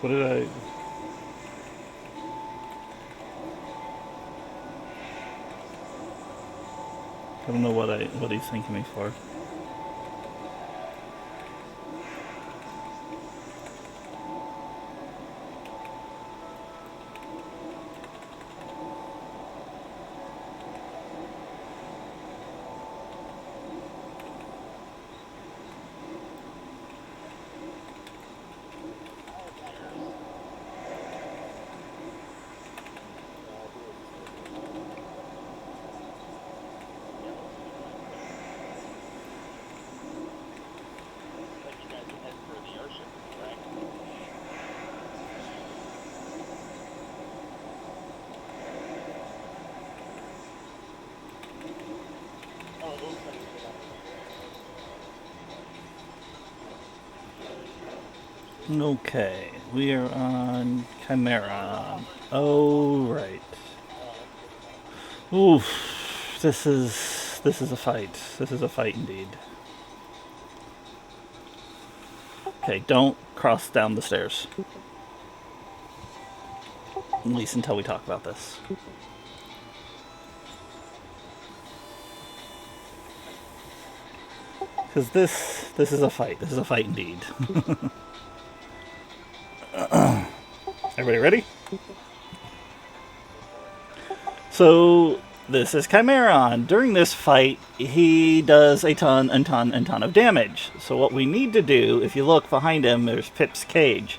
What did I... I don't know what he's thanking me for. Okay, we are on Chimera. Oh, right. Oof, this is a fight. This is a fight indeed. Okay, don't cross down the stairs. At least until we talk about this. Because this is a fight. This is a fight indeed. Everybody ready? So, this is Chimeron. During this fight, he does a ton of damage. So what we need to do, if you look behind him, there's Pip's cage.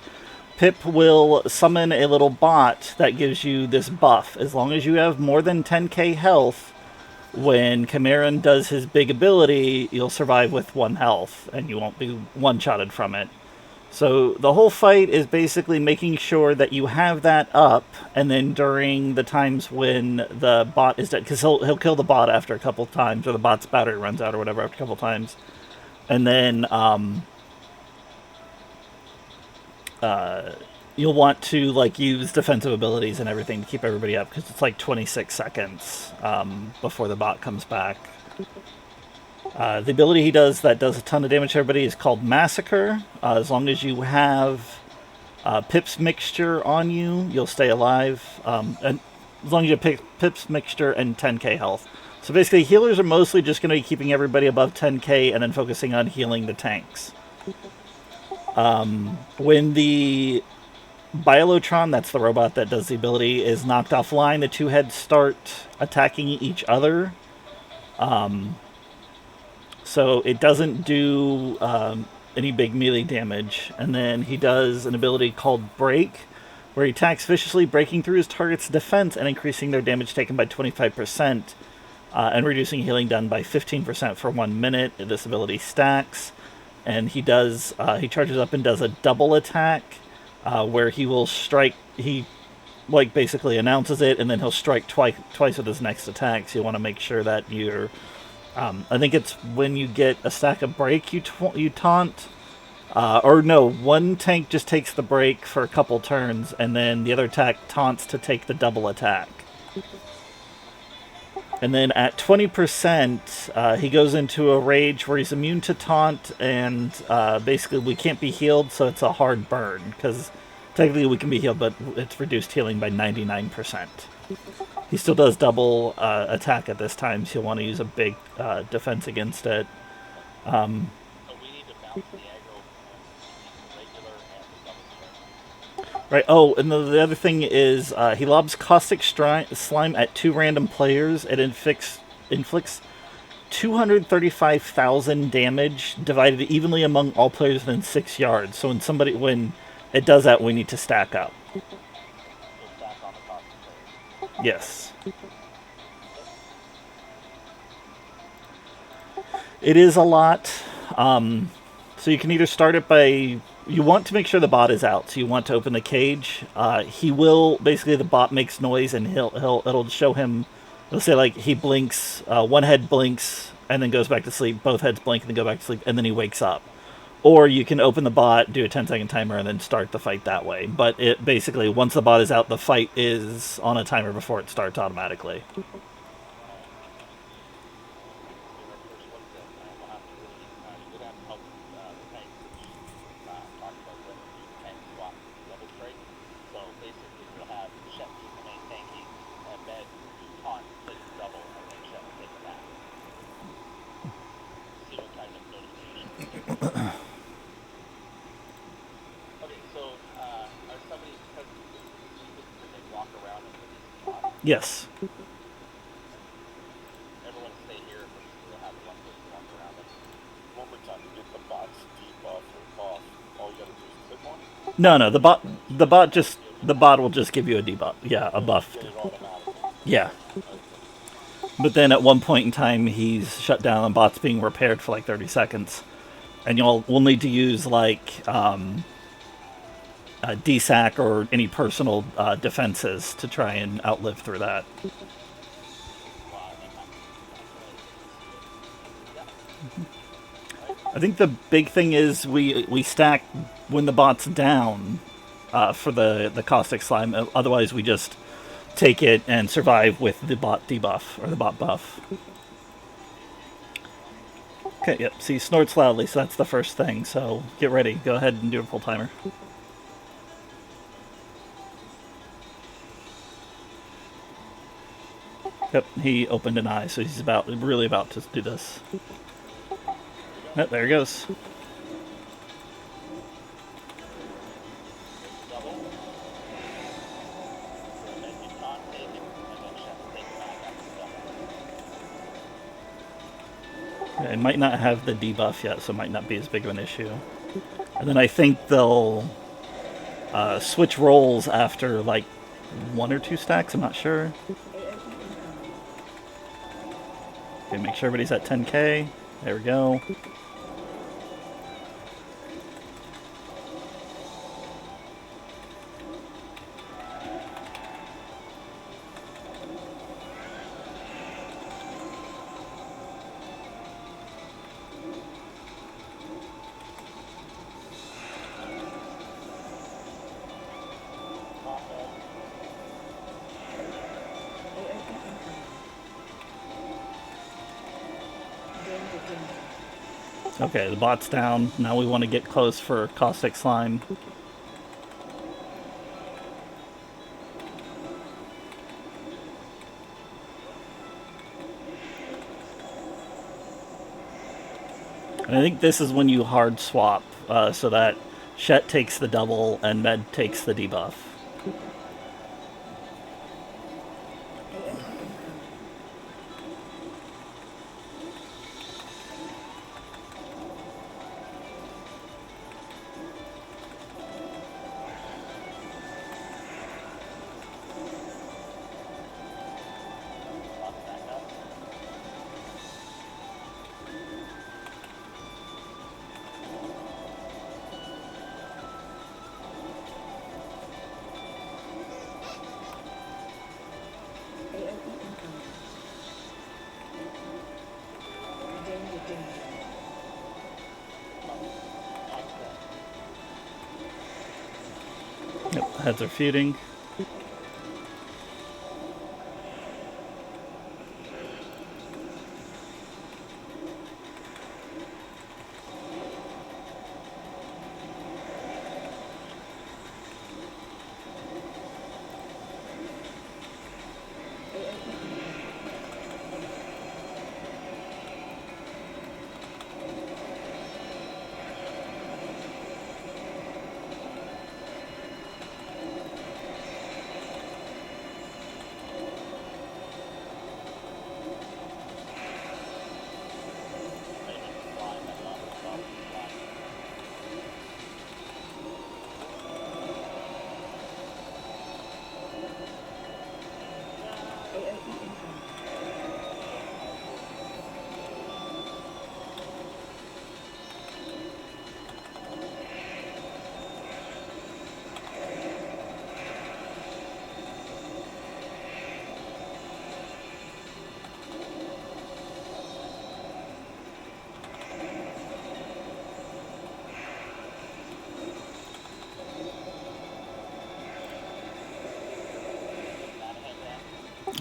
Pip will summon a little bot that gives you this buff. As long as you have more than 10k health, when Chimeron does his big ability, you'll survive with 1 health, and you won't be one-shotted from it. So the whole fight is basically making sure that you have that up, and then during the times when the bot is dead, because he'll kill the bot after a couple times, or the bot's battery runs out or whatever after a couple times, and then you'll want to like use defensive abilities and everything to keep everybody up, because it's like 26 seconds before the bot comes back. The ability he does that does a ton of damage to everybody is called Massacre. As long as you have Pip's Mixture on you, you'll stay alive. And as long as you have Pip's Mixture and 10k health. So basically, healers are mostly just going to be keeping everybody above 10k and then focusing on healing the tanks. When the Biolotron, that's the robot that does the ability, is knocked offline, the two heads start attacking each other. So it doesn't do any big melee damage. And then he does an ability called Break, where he attacks viciously, breaking through his target's defense and increasing their damage taken by 25%, and reducing healing done by 15% for 1 minute. This ability stacks. And he charges up and does a double attack, where he will strike, he like basically announces it, and then he'll strike twice with his next attack. So you want to make sure that you're, I think it's when you get a stack of break you taunt, or no, one tank just takes the break for a couple turns, and then the other attack taunts to take the double attack. And then at 20%, he goes into a rage where he's immune to taunt, and basically we can't be healed, so it's a hard burn, because technically we can be healed, but it's reduced healing by 99%. He still does double attack at this time, so you'll want to use a big defense against it. So we need to balance the aggro between the regular and the double strike. Right. Oh, and the other thing is he lobs caustic slime at 2 random players. It inflicts 235,000 damage divided evenly among all players within 6 yards. So when it does that, we need to stack up. So stack on the top of the player. Yes. It is a lot. So you can either start it by... You want to make sure the bot is out, so you want to open the cage. He will... Basically, the bot makes noise, and it'll show him... It'll say, like, he blinks, one head blinks, and then goes back to sleep. Both heads blink, and then go back to sleep, and then he wakes up. Or you can open the bot, do a 10-second timer, and then start the fight that way. But it basically, once the bot is out, the fight is on a timer before it starts automatically. Yes. Everyone stay here, but we'll have one person walk around them. One more time to get the bots debuff or off. All you gotta do is click on it. No, the bot will just give you a debuff. Yeah, a buff. Get it automatically. Yeah. But then at one point in time, he's shut down and bot's being repaired for like 30 seconds. And we'll need to use like DSAC or any personal defenses to try and outlive through that. I think the big thing is we stack when the bot's down for the caustic slime. Otherwise, we just take it and survive with the bot debuff or the bot buff. Okay, yep. See, snorts loudly, so that's the first thing. So get ready. Go ahead and do a full timer. Yep, he opened an eye, so he's really about to do this. Yep, there he goes. They might not have the debuff yet, so it might not be as big of an issue. And then I think they'll switch roles after like 1 or 2 stacks, I'm not sure. Okay, make sure everybody's at 10k. There we go. Okay, the bot's down. Now we want to get close for Caustic Slime. And I think this is when you hard swap, so that Shet takes the double and Med takes the debuff. Yep, heads are feuding.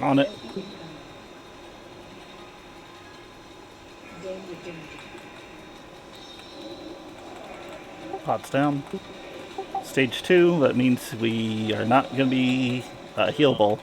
On it. Pot's down. Stage 2, that means we are not going to be healable.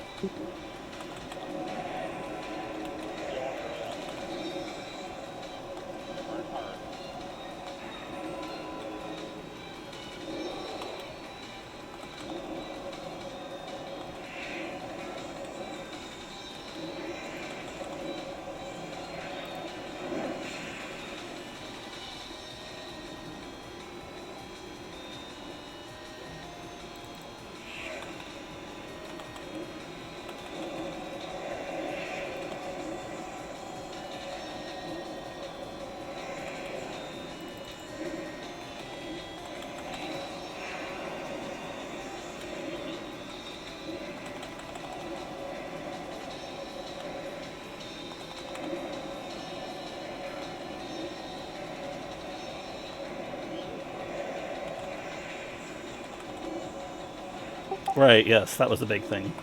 Right, yes, that was a big thing.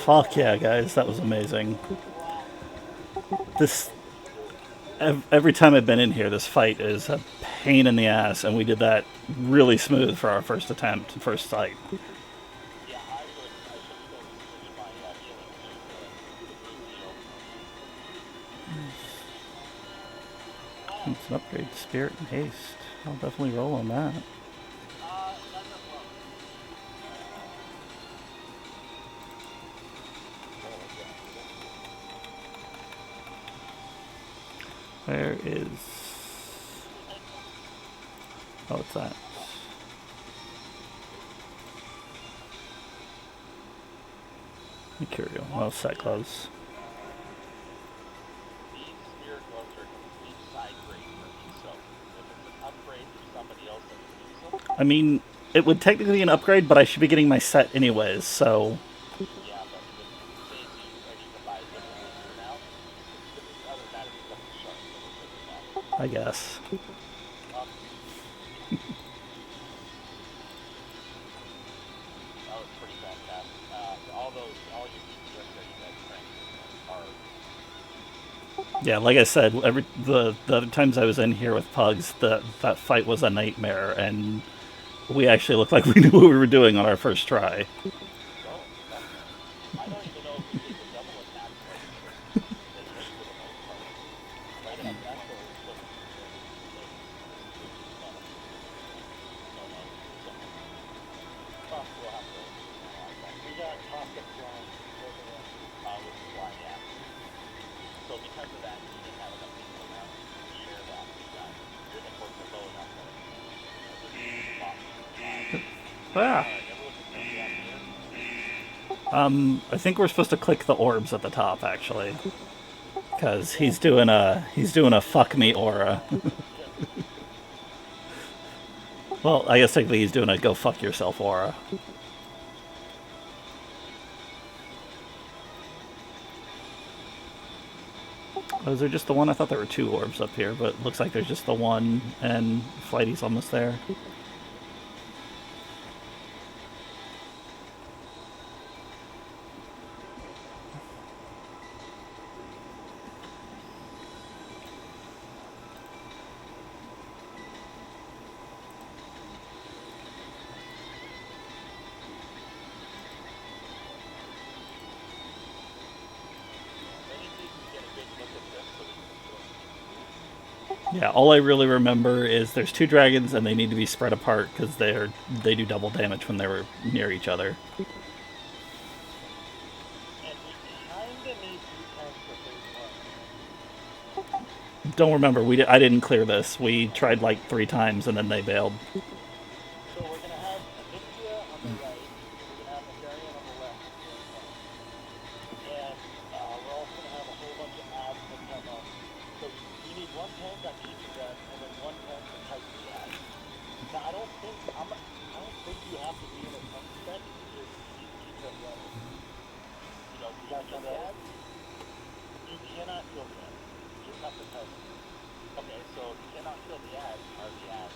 Fuck yeah, guys, that was amazing. This... Every time I've been in here, this fight is a pain in the ass, and we did that really smooth for our first attempt, first fight. Yeah, I should switch my healing to the blue heal. It's an upgrade, Spirit and Haste. I'll definitely roll on that. That's a blow. Where is... Oh, what's that? Mercurial. Oh, set gloves. These spirit gloves are complete side grade for me, so if it's an upgrade for somebody else that can use them, I mean, it would technically be an upgrade, but I should be getting my set anyways, so... yeah, but if say you need to buy a different one for now, other than that, it becomes a shark, so it doesn't matter. I guess. That was pretty fantastic. All your DPS that you guys cranked are Yeah, like I said, the other times I was in here with Pugs, that fight was a nightmare, and we actually looked like we knew what we were doing on our first try. so definitely. I don't even know if we did the double attack like they hit for the most part. Right at that's what was looking we'll have to analyze that. We got toxic flying, both of us. With the flying, yeah. So because of that, we didn't have enough people around to share that. Didn't work the low enough that Ah. I think we're supposed to click the orbs at the top, actually, because he's doing a fuck me aura. Well, I guess technically he's doing a go fuck yourself aura. Oh, is there just the one? I thought there were two orbs up here, but it looks like there's just the one, and Flighty's almost there. Yeah, all I really remember is there's two dragons and they need to be spread apart because they do double damage when they're near each other. And we kinda need 2 times for phase 1. Don't remember, I didn't clear this. We tried like 3 times and then they bailed. So we're gonna have Nixia on the right, we're gonna have Nefarian on the left, and we're also gonna have a whole bunch of ads that come up. So we need 1 tank on each of them, and then 1 tank to type the ads. Now I don't think you have to be in a tank spec to just keep them running. You know, you got the ads. You cannot kill the ads. You just have to type them. Okay, so you cannot kill the ads. Are the ads?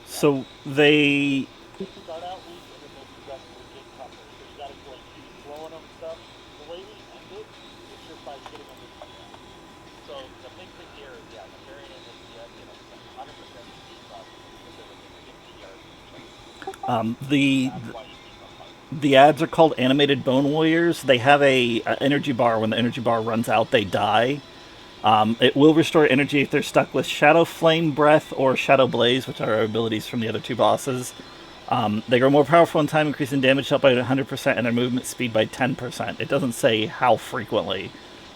So they... Start out weak and then they progressively get tougher. So you gotta like keep slowing them and stuff. The way we end it is just by getting them with the ads. So the big thing here is the Nefarian and the get 100% speed buff because they get PRs. The ads are called animated bone warriors. They have a energy bar. When the energy bar runs out, they die. It will restore energy if they're stuck with Shadow Flame Breath or Shadow Blaze, which are our abilities from the other 2 bosses. They grow more powerful in time, increasing damage dealt by 100% and their movement speed by 10%. It doesn't say how frequently,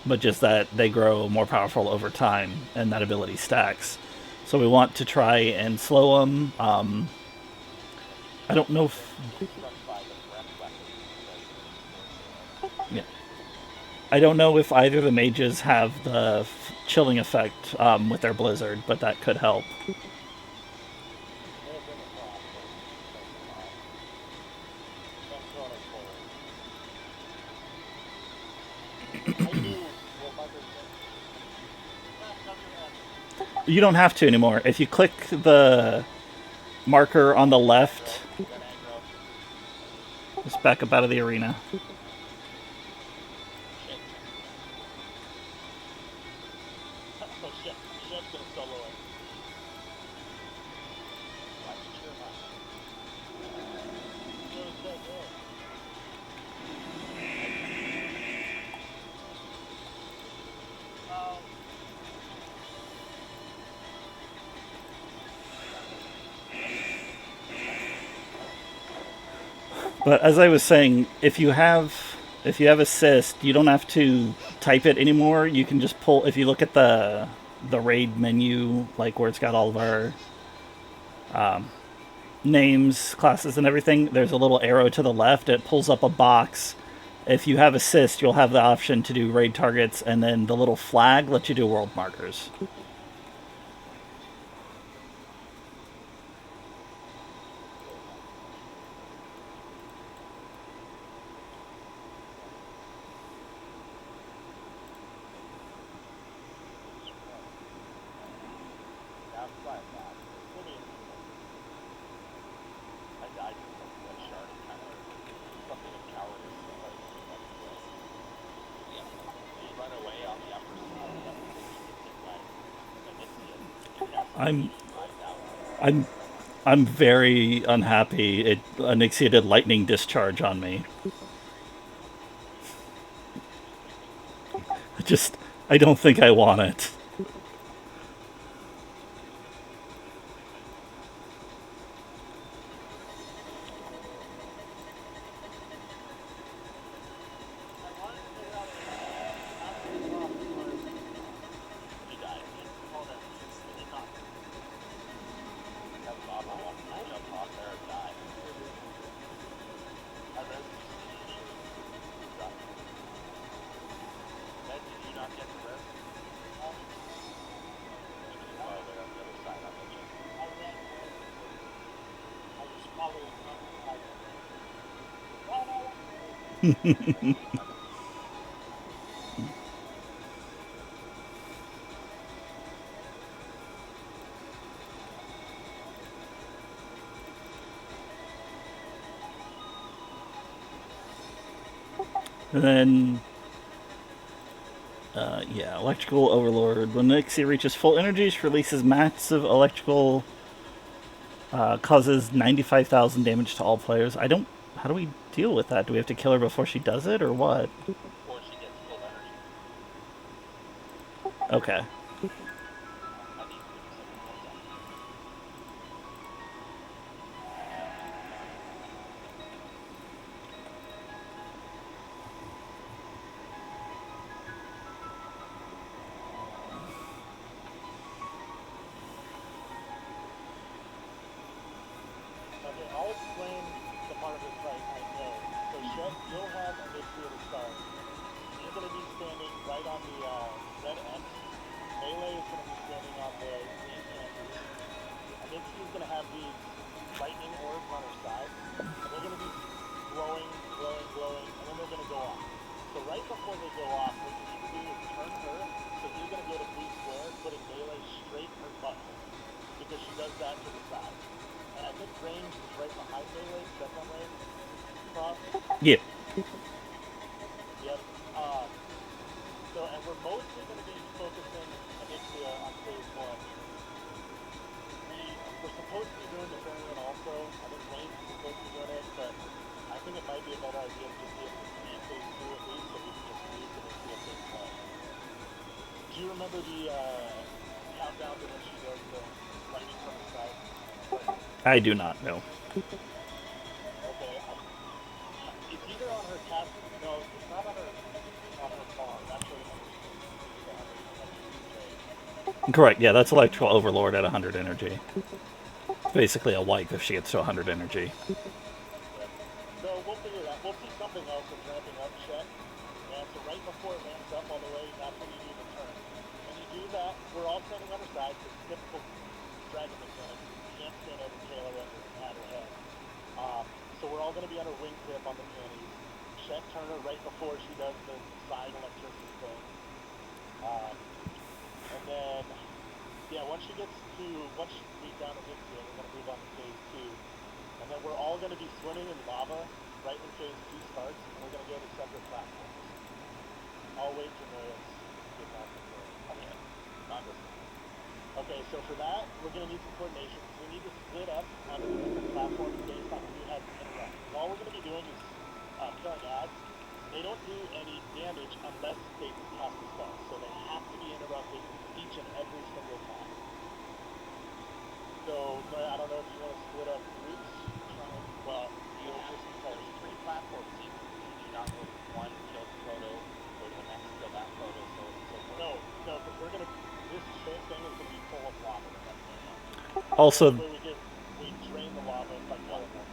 but just that they grow more powerful over time, and that ability stacks. So we want to try and slow them. I don't know if... Yeah. I don't know if either of the mages have the chilling effect with their blizzard, but that could help. You don't have to anymore. If you click the marker on the left, just back up out of the arena. But as I was saying, if you have assist, you don't have to type it anymore. You can just pull. If you look at the raid menu, like where it's got all of our names, classes, and everything, there's a little arrow to the left. It pulls up a box. If you have assist, you'll have the option to do raid targets, and then the little flag lets you do world markers. That's why I'm not. Maybe it's I died from that shard and kind of something of cowardice. Like, yeah. You run away on the upper side. The upper stage gets hit by an Ixion. You have to I'm find out. I'm I'm very unhappy. It Anixia did lightning discharge on me. I don't think I want it. You died. Hold on. It's not. That was awful. I jumped off there and died. I read you. Then did you not get the rest? You are there on the other side. I bet you. I ran. I was following up. And then, yeah, electrical overlord. When Anixia reaches full energy, she releases massive electrical, causes 95,000 damage to all players. I don't. How do we deal with that? Do we have to kill her before she does it, or what? Or she gets full energy. Okay. I need to do something like that. Okay, I'll explain the part of this I know. So, Shed, you'll have Elixir to start. You're going to be standing right on the red X. Melee is going to be standing on the green canvas. Elixir is going to have these lightning orbs on her side. And they're going to be glowing, glowing, glowing, and then they're going to go off. So right before they go off, what you need to do is turn her. So you're going to go to blue square, putting Melee straight in her butthole. Because she does that to the side. And I think range is right behind Melee. Is that right? Prof? Yeah. Yep. So, and we're mostly going to be focusing Anixia on phase one. We're supposed to be doing the tournament also. I think Wayne's supposed to be doing it, but I think it might be a better idea to just be able to see phase two at least, so we can just use Anixia phase one. Do you remember the countdown to when she does the lightning from the side? I do not know. Okay. It's either on her cast. No, it's not on her bar. Actually, Correct. Yeah, that's electrical overlord at 100 energy. Basically a wipe if she gets to 100 energy. so we'll figure it out. We'll see something else that's ramping up check. And so right before it ramps up all the way, that's when you do the turn. When you do that, we're all standing on her side. It's typical dragon mechanic. You can't stand over tail her at her head. So we're all going to be on her wingtip on the panties. Check turn her right before she does the side electricity thing. And then, yeah, once she beat down Elixir, we're going to move on to phase two. And then we're all going to be swimming in lava right when phase two starts, and we're going to go to separate platforms. I'll wait for Marius to get back to the okay. Not this one. Okay, so for that, we're going to need some coordination. We need to split up on the different platforms based on who has interact. All we're going to be doing is killing ads. They don't do any damage unless they cast a spell, so they have to be interrupted each and every single time. So, I don't know if you want to split up groups. Well, you'll just tell us. Also, That way we drain the lava by killing them.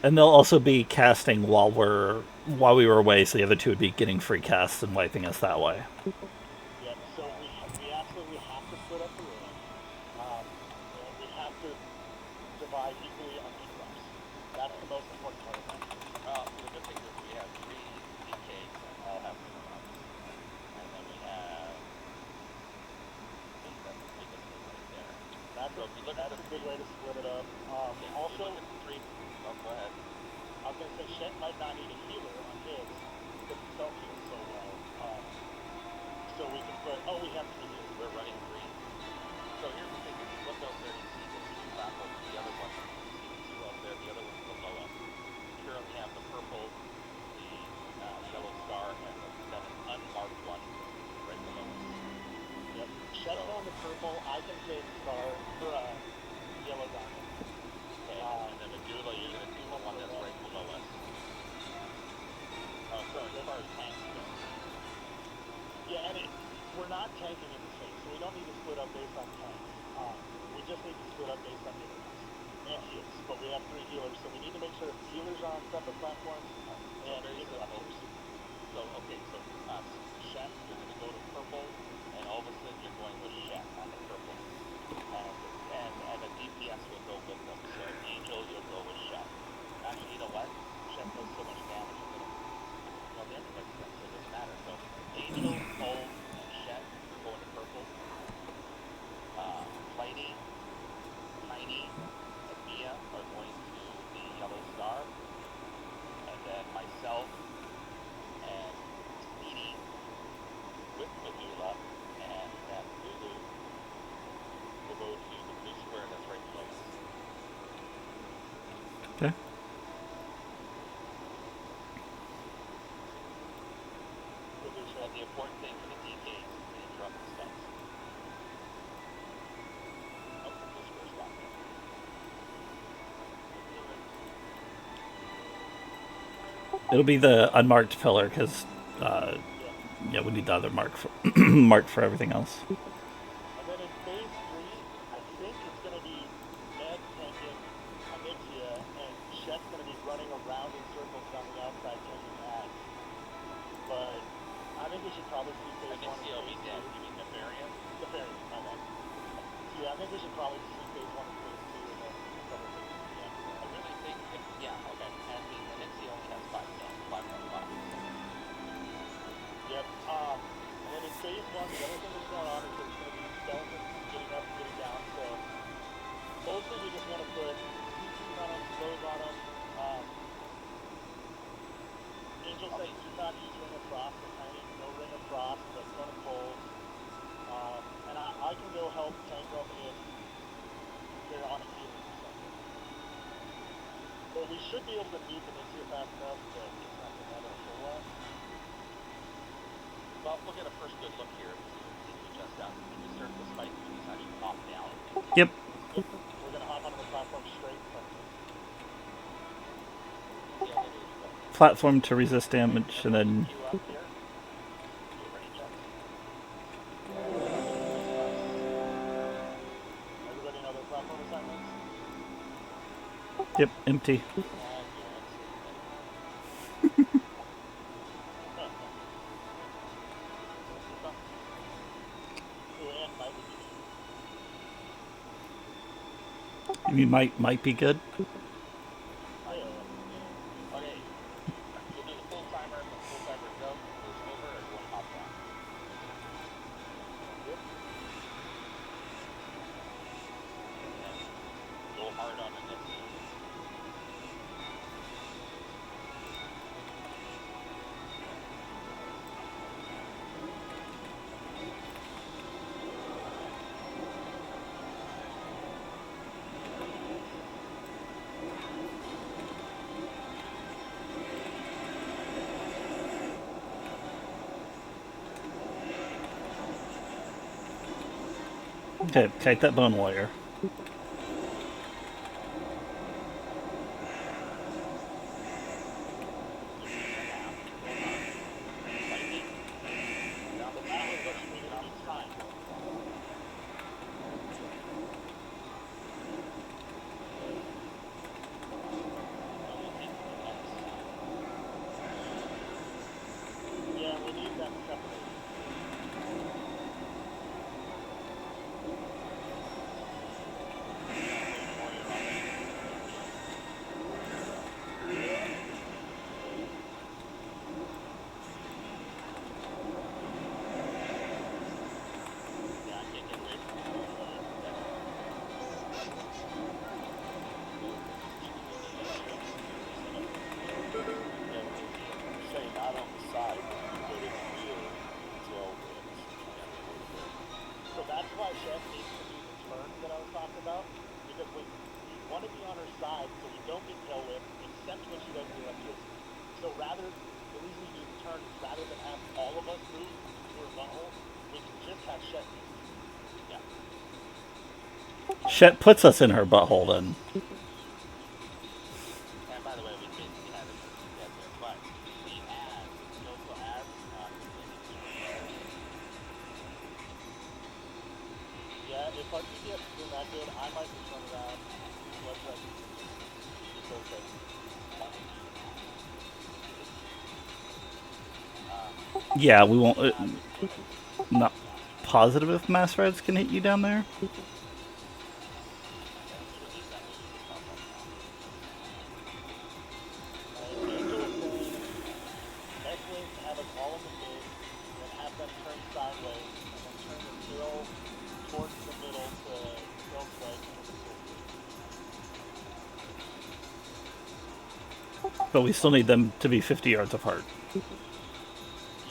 and they'll also be casting while we were away, so the other two would be getting free casts and wiping us that way. Yep. So we absolutely have to split up the room. And we have to divide equally on debuffs. That's the most important part of that. The good thing is we have 3 DKs that all have debuffs. And then we have... I guess they're right there. That's So if you look at that's the a good way to split it up. Yeah, Also, if you look at the 3... Oh, go ahead. I was gonna say Shet might not need a healer on his because he self heals so well. So we can put. Oh, we have 3 healers. We're running 3. So here's the thing, if you look out there, you see the 2 platforms, the other one, you see the 2 out there, the other one's below us. We currently have the purple, the yellow star, and the 7 unmarked one right below us. Yep. Shet's on the purple. I can take star for yellow diamond. Okay, and then Medulla, you're going to do the one that's right below us. So as far as tanks go. Yeah, and we're not tanking in this phase, so we don't need to split up based on tanks. We just need to split up based on healers and heals. But we have 3 healers, so we need to make sure that the healers are on separate platforms and disruptors. So, okay, so Shet, you're going to go to purple, and all of a sudden you're going with Shet on the purple. And the DPS will go with them. So Angel, you'll go with Shet. Actually, you know what? Shet does so much damage, you're going to... Well, the everybody's done, so it doesn't matter. So Angel, Cole, and Shet are going to purple. Flighty, Tiny, and Mia are going to the yellow star. And then myself and Speedy with Medulla and Lulu will go to the blue square that's right below us. Okay. And the important thing for the DKs is to interrupt the stuns. Oh, the blue square's gone there. It'll be the unmarked pillar because, yeah, we need the other mark for mark for everything else. And then in phase 3, I think it's going to be Ned tanking Onyxia, and Shet's going to be running around in circles on the outside taking ads. But I think we should probably see phase 1 and Onyxia will be phase dead. 2. You mean Nefarian? The fairy, my bad. So yeah, I think we should probably see phase 1 and phase 2 and then cover phase 3 after that. I really think, yeah, okay. And the Onyxia only has 5 stones, 5 more spots. Yep. And then in phase 1, the other thing that's going on is there's going to be skeletons getting up and getting down. So mostly we just want to put CCs on them, slows on them. Angel said do not use Ring of Frost or Tiny, no Ring of Frost, but Stone of Cold. And I can go help tank them if they're on a healing or something. But we should be able to beat them into fast enough that it's not going to matter a whole lot. Well, we'll get a first good look here. See what we just got. When we start this fight, we decide to pop down. Yep. We're going to hop onto the platform straight in front of them. See how they do. Platform to resist damage, and then You up here? You ready, Chuck? Everybody know their platform assignments? yep, empty. And you're Ooh, and Mike would be You mean might be good? Okay. You'll do the full timer. If the full timer goes over, everyone hop down. Yep. And go hard on the next scene. Okay, kite that bone warrior. rather than have all of us move to her butthole, we can just have Shet. Yeah. Shet puts us in her butthole then. And by the way, we basically had it dead there, but we add, we also add, yeah, if our GPS is doing that good, I might just run around, let's like, because like, Yeah, we won't. Not positive if mass reds can hit you down there. Angel was saying, best way is to have us all in the mid, then have them turn sideways, and then turn the tail towards the middle to tail strike into the pool. But we still need them to be 50 yards apart.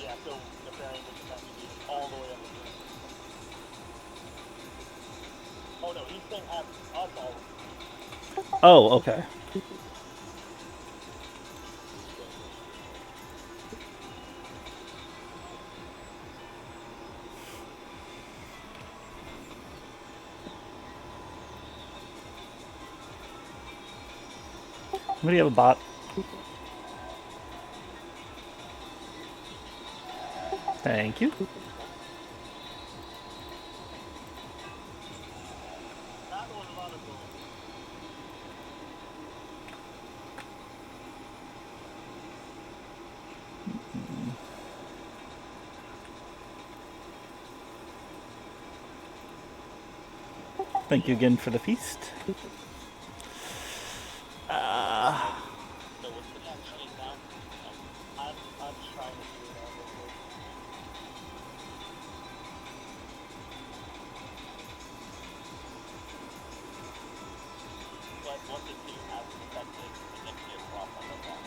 Yeah, so the bearing would have to be all the way up the hill. Oh no, he's saying have us all. Oh, okay. Somebody have a bot? Thank you. Not the one about it though. Thank you again for the feast. So what's the next sheet now? I'm just trying to figure it out real quick. But once it's being as effective, it gets you across on the back.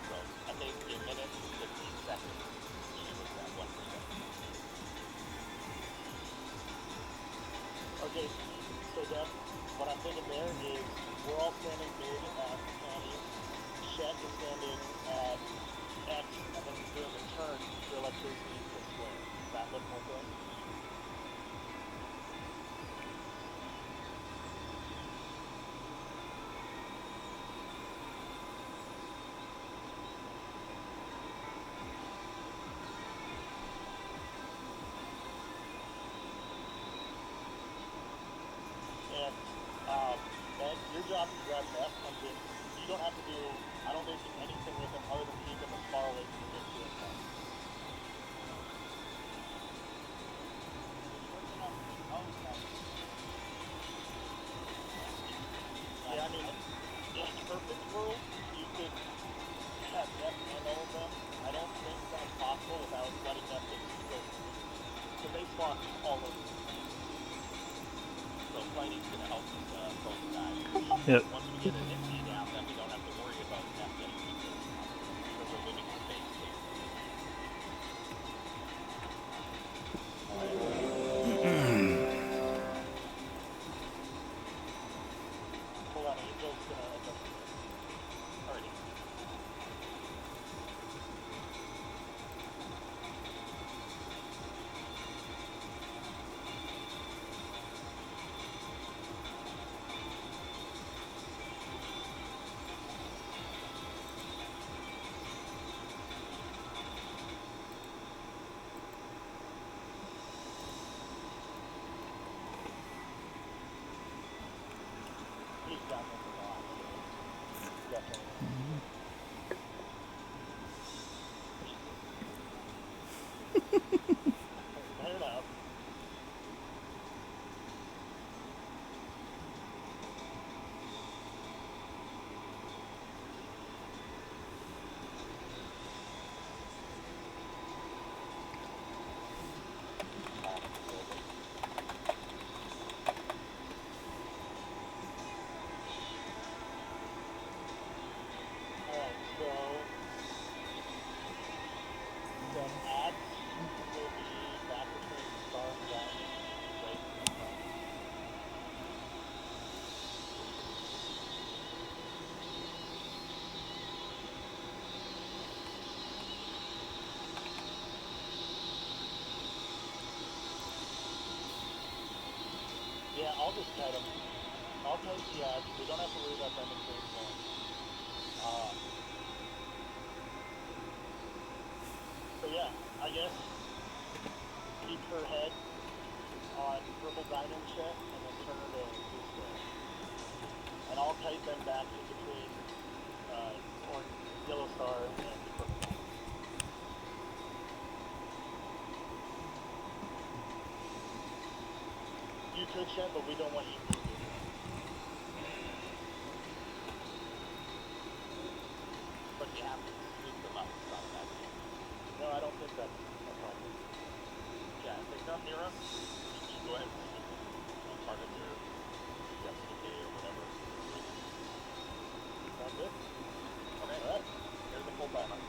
So I think a minute and 15 seconds, she was at 1%. Okay, so then what I'm thinking there is we're all standing mid at Annie. Shet is standing at X, and then he's doing a turn for electricity to square. Does that look more good? And your job is to grab F, and then you don't have to do, I don't think anything with him other than keep him as far away from the victory as possible. Yeah, I mean, in a perfect world, you could have F and all of them. I don't think that's possible without letting them get too close. So they spawn all over. So fighting's going to help both sides. Yep. Once we get an NC down, then we don't have to worry about them getting too close. Because we're living in space too. Hold on, Angel's gonna adjust. Alrighty. kind of, all types, yeah, we don't have to worry about them in phase one. So yeah, I guess keep her head on purple diamond check and then turn her to blue square. And I'll type them back in between orange, yellow star and purple diamond. You could check, but we don't want you to. But you have to sweep them up. It's not a bad thing. No, I don't think that's a problem. Yeah, if they come near us, you just go ahead and sweep them. Don't target their SDK or whatever. Sound good? Okay, alright. Here's the full timer.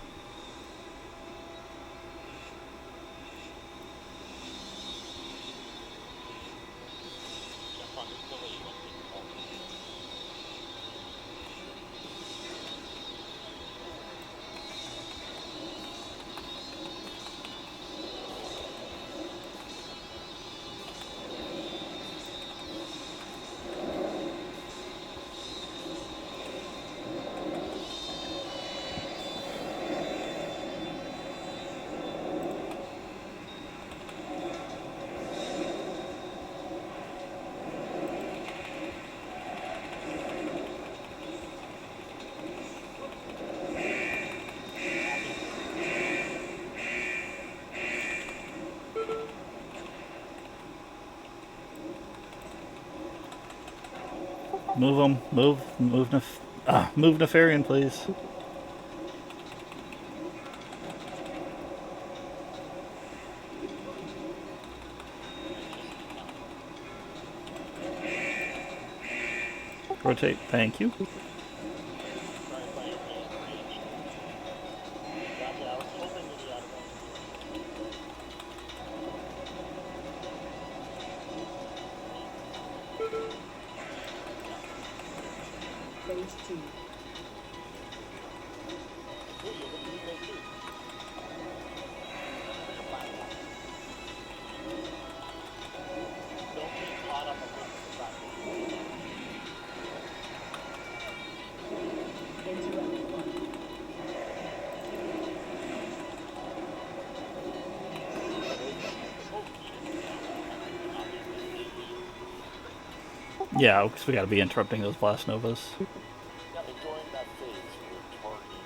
Jump on this pillow, you won't take the fall. Move them. Move Nefarian, please. Rotate. Thank you. Gotcha, I was hoping to be out of range. Phase 2. Ooh, you look at me go too. Don't get caught up on the platform. Interact 1. Yeah, because we got to be interrupting those blast novas. Yeah, but during that phase, we're targeting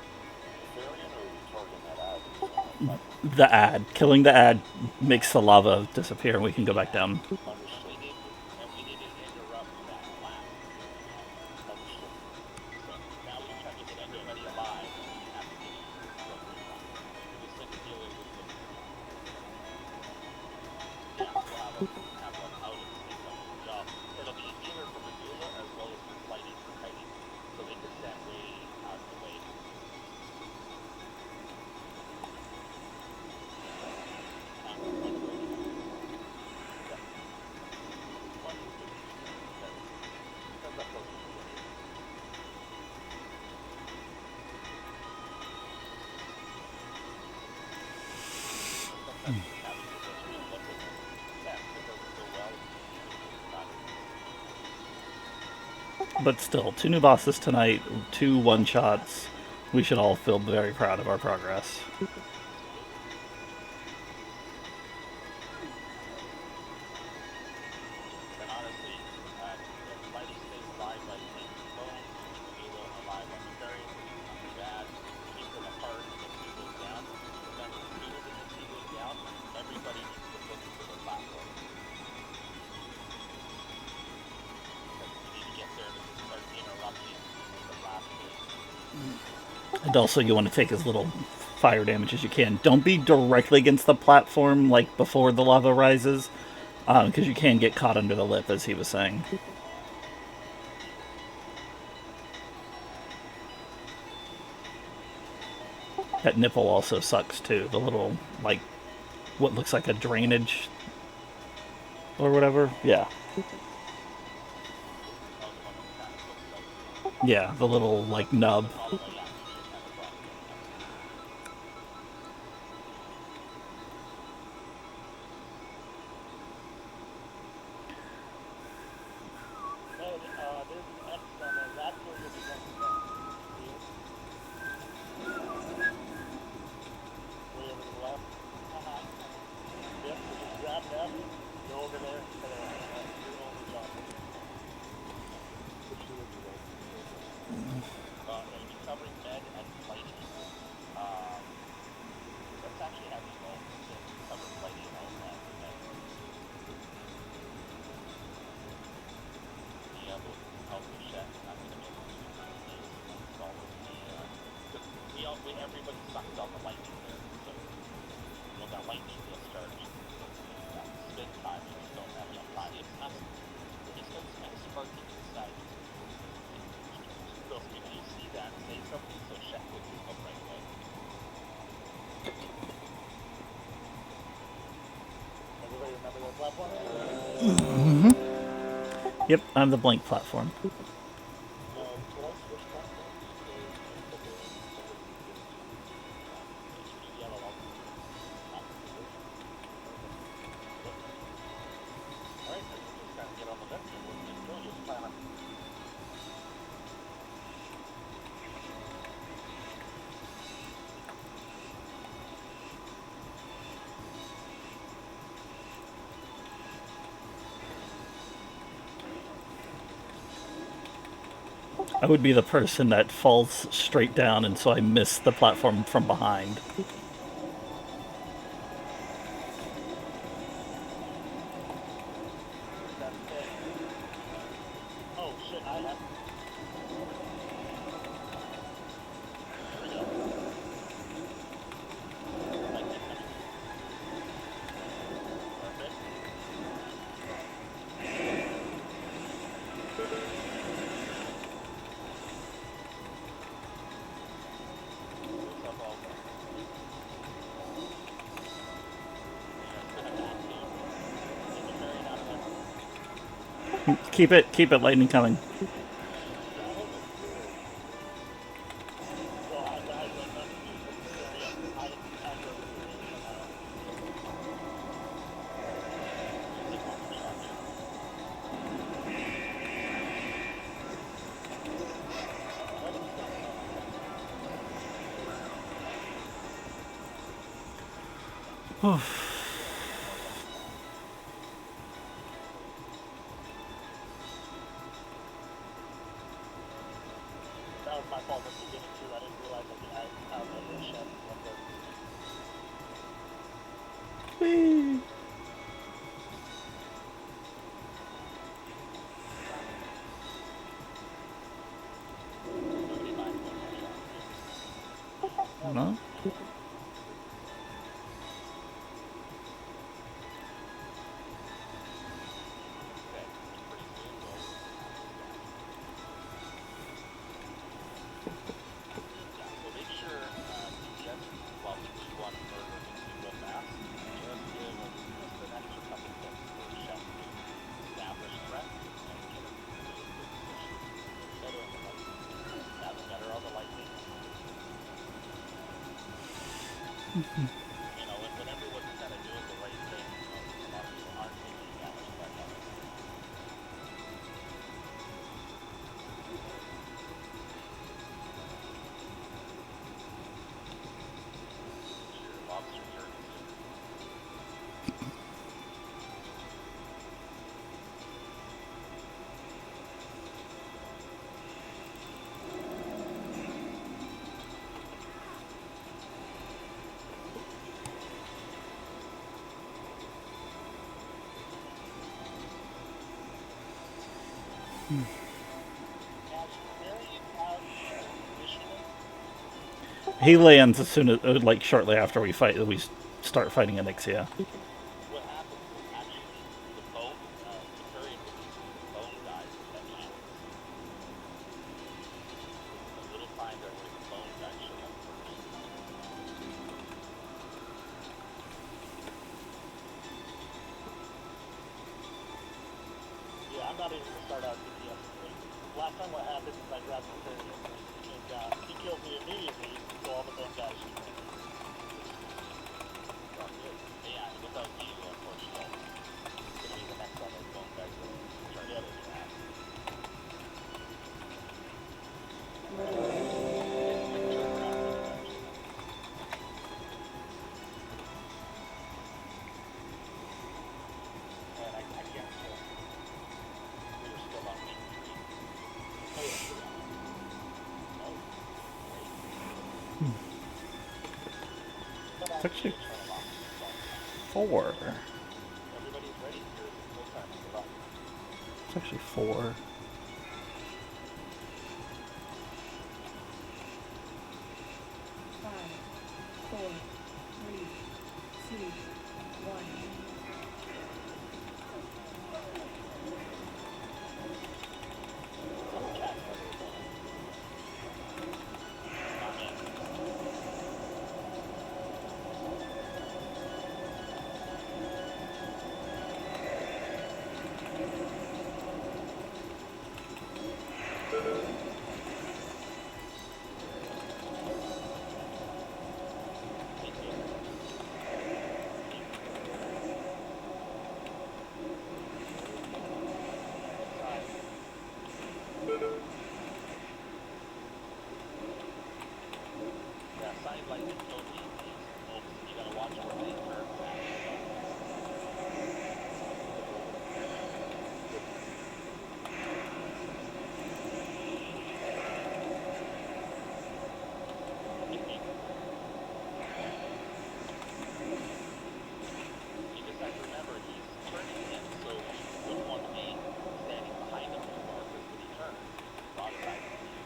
Nefarian or we're targeting that ad? The ad. Killing the ad makes the lava disappear and we can go back down. Understood. We need to interrupt that last. Understood. So now we try to get anybody alive. We have to get it appropriate one. We just like to deal with the. Yeah, we'll have one out at the same time. Job. It'll be either for Medulla as well as for fighting for kiting. So they can stand way out of the way. But still, 2 new bosses tonight, 2 one-shots. We should all feel very proud of our progress. And honestly, the Mighty stays alive by taking Bone, Milo alive on the ferry, not too bad. Keep them apart and the sea goes down. Remember, as soon as the sea goes down, everybody needs to look to the platform. Because we need to get there to start interrupting the last phase. And also, you want to take as little fire damage as you can. Don't be directly against the platform, like before the lava rises, because you can get caught under the lip, as he was saying. That nipple also sucks, too. The little, like, what looks like a drainage or whatever. Yeah. Yeah, the little, like, nub. covering med and fighting. Let's actually have you go and cover fighting and all that. Yeah, we'll help the chef. I'm going to make it 2 times days. It's always everybody sucks on the lightning there. So, that lightning discharge. Spin time, you just don't have enough time. It's not, when you start sparking inside, those people you see that say something, so chef will move up right away. Everybody remember that platform? Yep, I'm the blank platform. I would be the person that falls straight down, and so I miss the platform from behind. Oh shit, I have. Here we go. Perfect. Keep it, lightning coming. That was my fault at the beginning too. I didn't realize I outnumbered the chef. Whee! No? You know, when everyone's kind of doing the right thing, a lot of people aren't taking damage by that. Sure, lobster jerk. He lands as soon as, like, shortly after we start fighting Onyxia. What happens is actually the bone, the fairy releases the bone guys eventually. A little finder where the bone guys show up first. Yeah, I'm not even gonna start out DPS. Last time what happened is I grabbed the fairy and he killed me immediately, so all the bone guys shoot me. Yeah, without you, unfortunately. It's gonna be the next one, those bone guys will try to get it ass. And I can't kill. We were still on week 3. Oh yeah. But It's actually turn them off. So, 4. everybody's ready. Here's the time to go. It's actually 4. Five, four, three, two, one. Yeah, side lighting totally is open. You gotta watch where they turn back. You just have to remember he's turning in, so you wouldn't want to be standing behind him anymore because when he turns, broadside to you.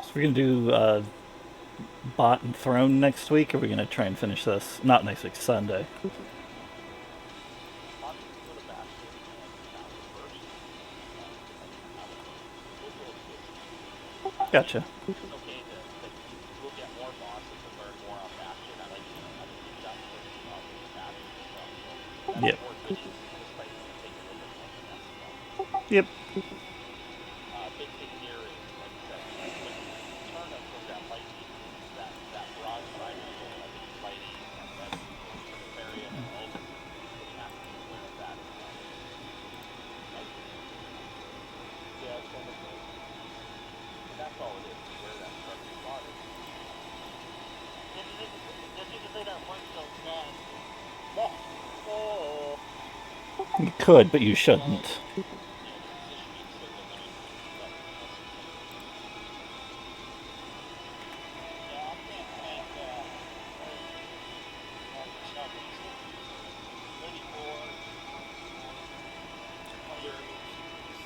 So we're gonna do Bot and Throne next week, or are we gonna try and finish this? Not next week, Sunday. Probably go to Bastion and Mountain first. Gotcha. It's okay to we'll get more bosses and learn more on Bastion. I like how to keep it up for Bastion and stuff. So that's Yep. more glitches. This fight is gonna take a little bit more than that stuff. Yep. Big thing here is, like I said, when you turn up from that lightning, that broad side of the I think fighting and then Barbarian and all this, so you have to be aware of that as well. Yeah, it's kind of cool. And that's all it is where that structure spot is. Just need to say that once so bad. Oh! You could, but you shouldn't. Yeah, your positioning so that when you that Yeah, I can't think, maybe 4.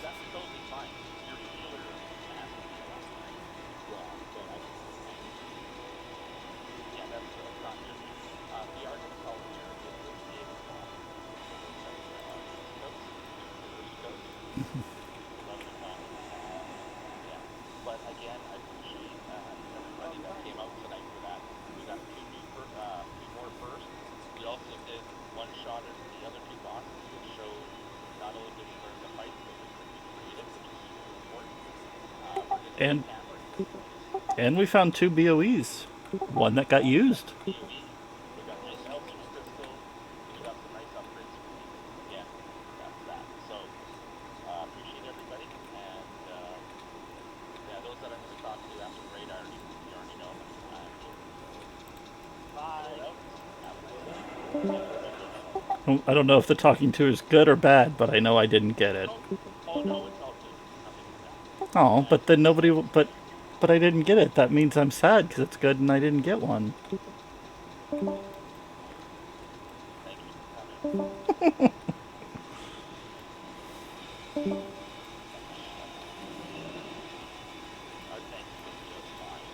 that's totally fine. Your healer has to be last night. Yeah, that's not good. The art of color here is the yeah. But again, I appreciate everybody that came out tonight for that. We got two more first. We also did one shot at the other two bosses, which showed not only did we learn to fight, but we could be creative, which is super important. We're gonna And get hammered. and we found 2 BOEs. One that got used. We got nice Elkins crystals. We got some nice upgrades for people. Yeah, that's that. So, appreciate everybody. And, yeah, those that I'm going to talk to after the raid, you already know. Bye. Have a nice day. I don't know if the talking to is good or bad, but I know I didn't get it. Oh, no, it's all good. Nothing bad. Oh, but then nobody. But I didn't get it. That means I'm sad because it's good and I didn't get one. Thank you for coming. Our thanks to just fine.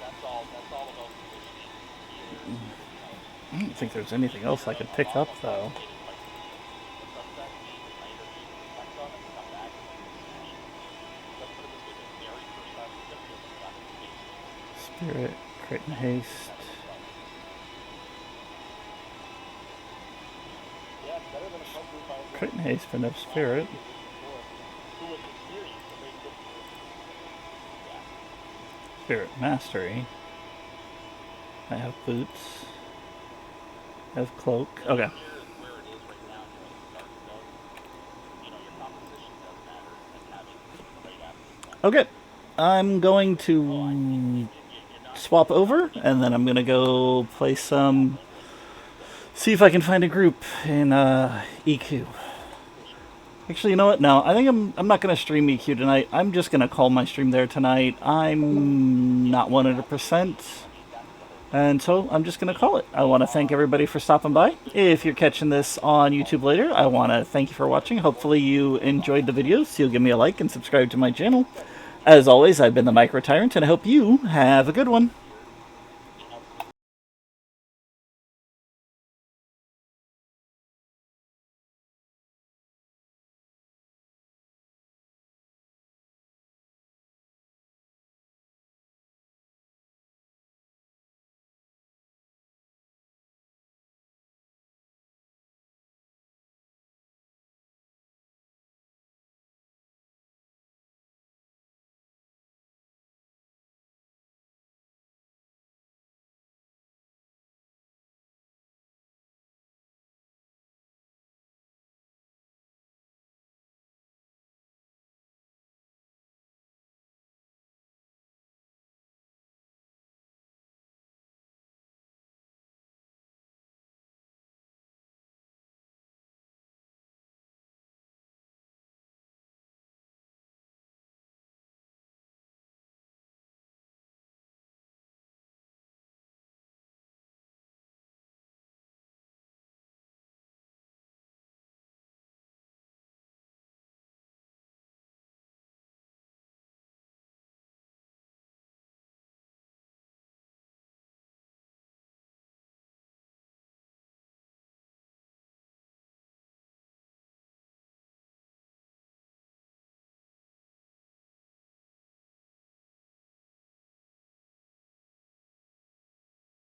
That's all about positioning healers and everything else. I don't think there's anything else I could pick up though. Spirit, crit and haste. Crit and haste for no spirit. Spirit mastery. I have boots. I have cloak. Okay. Okay. I'm going to swap over, and then I'm going to go play some see if I can find a group in EQ. Actually, you know what? No, I think I'm not going to stream EQ tonight. I'm just going to call my stream there tonight. I'm not 100%. And so I'm just going to call it. I want to thank everybody for stopping by. If you're catching this on YouTube later, I want to thank you for watching. Hopefully you enjoyed the video, so you'll give me a like and subscribe to my channel. As always, I've been the Micro Tyrant, and I hope you have a good one.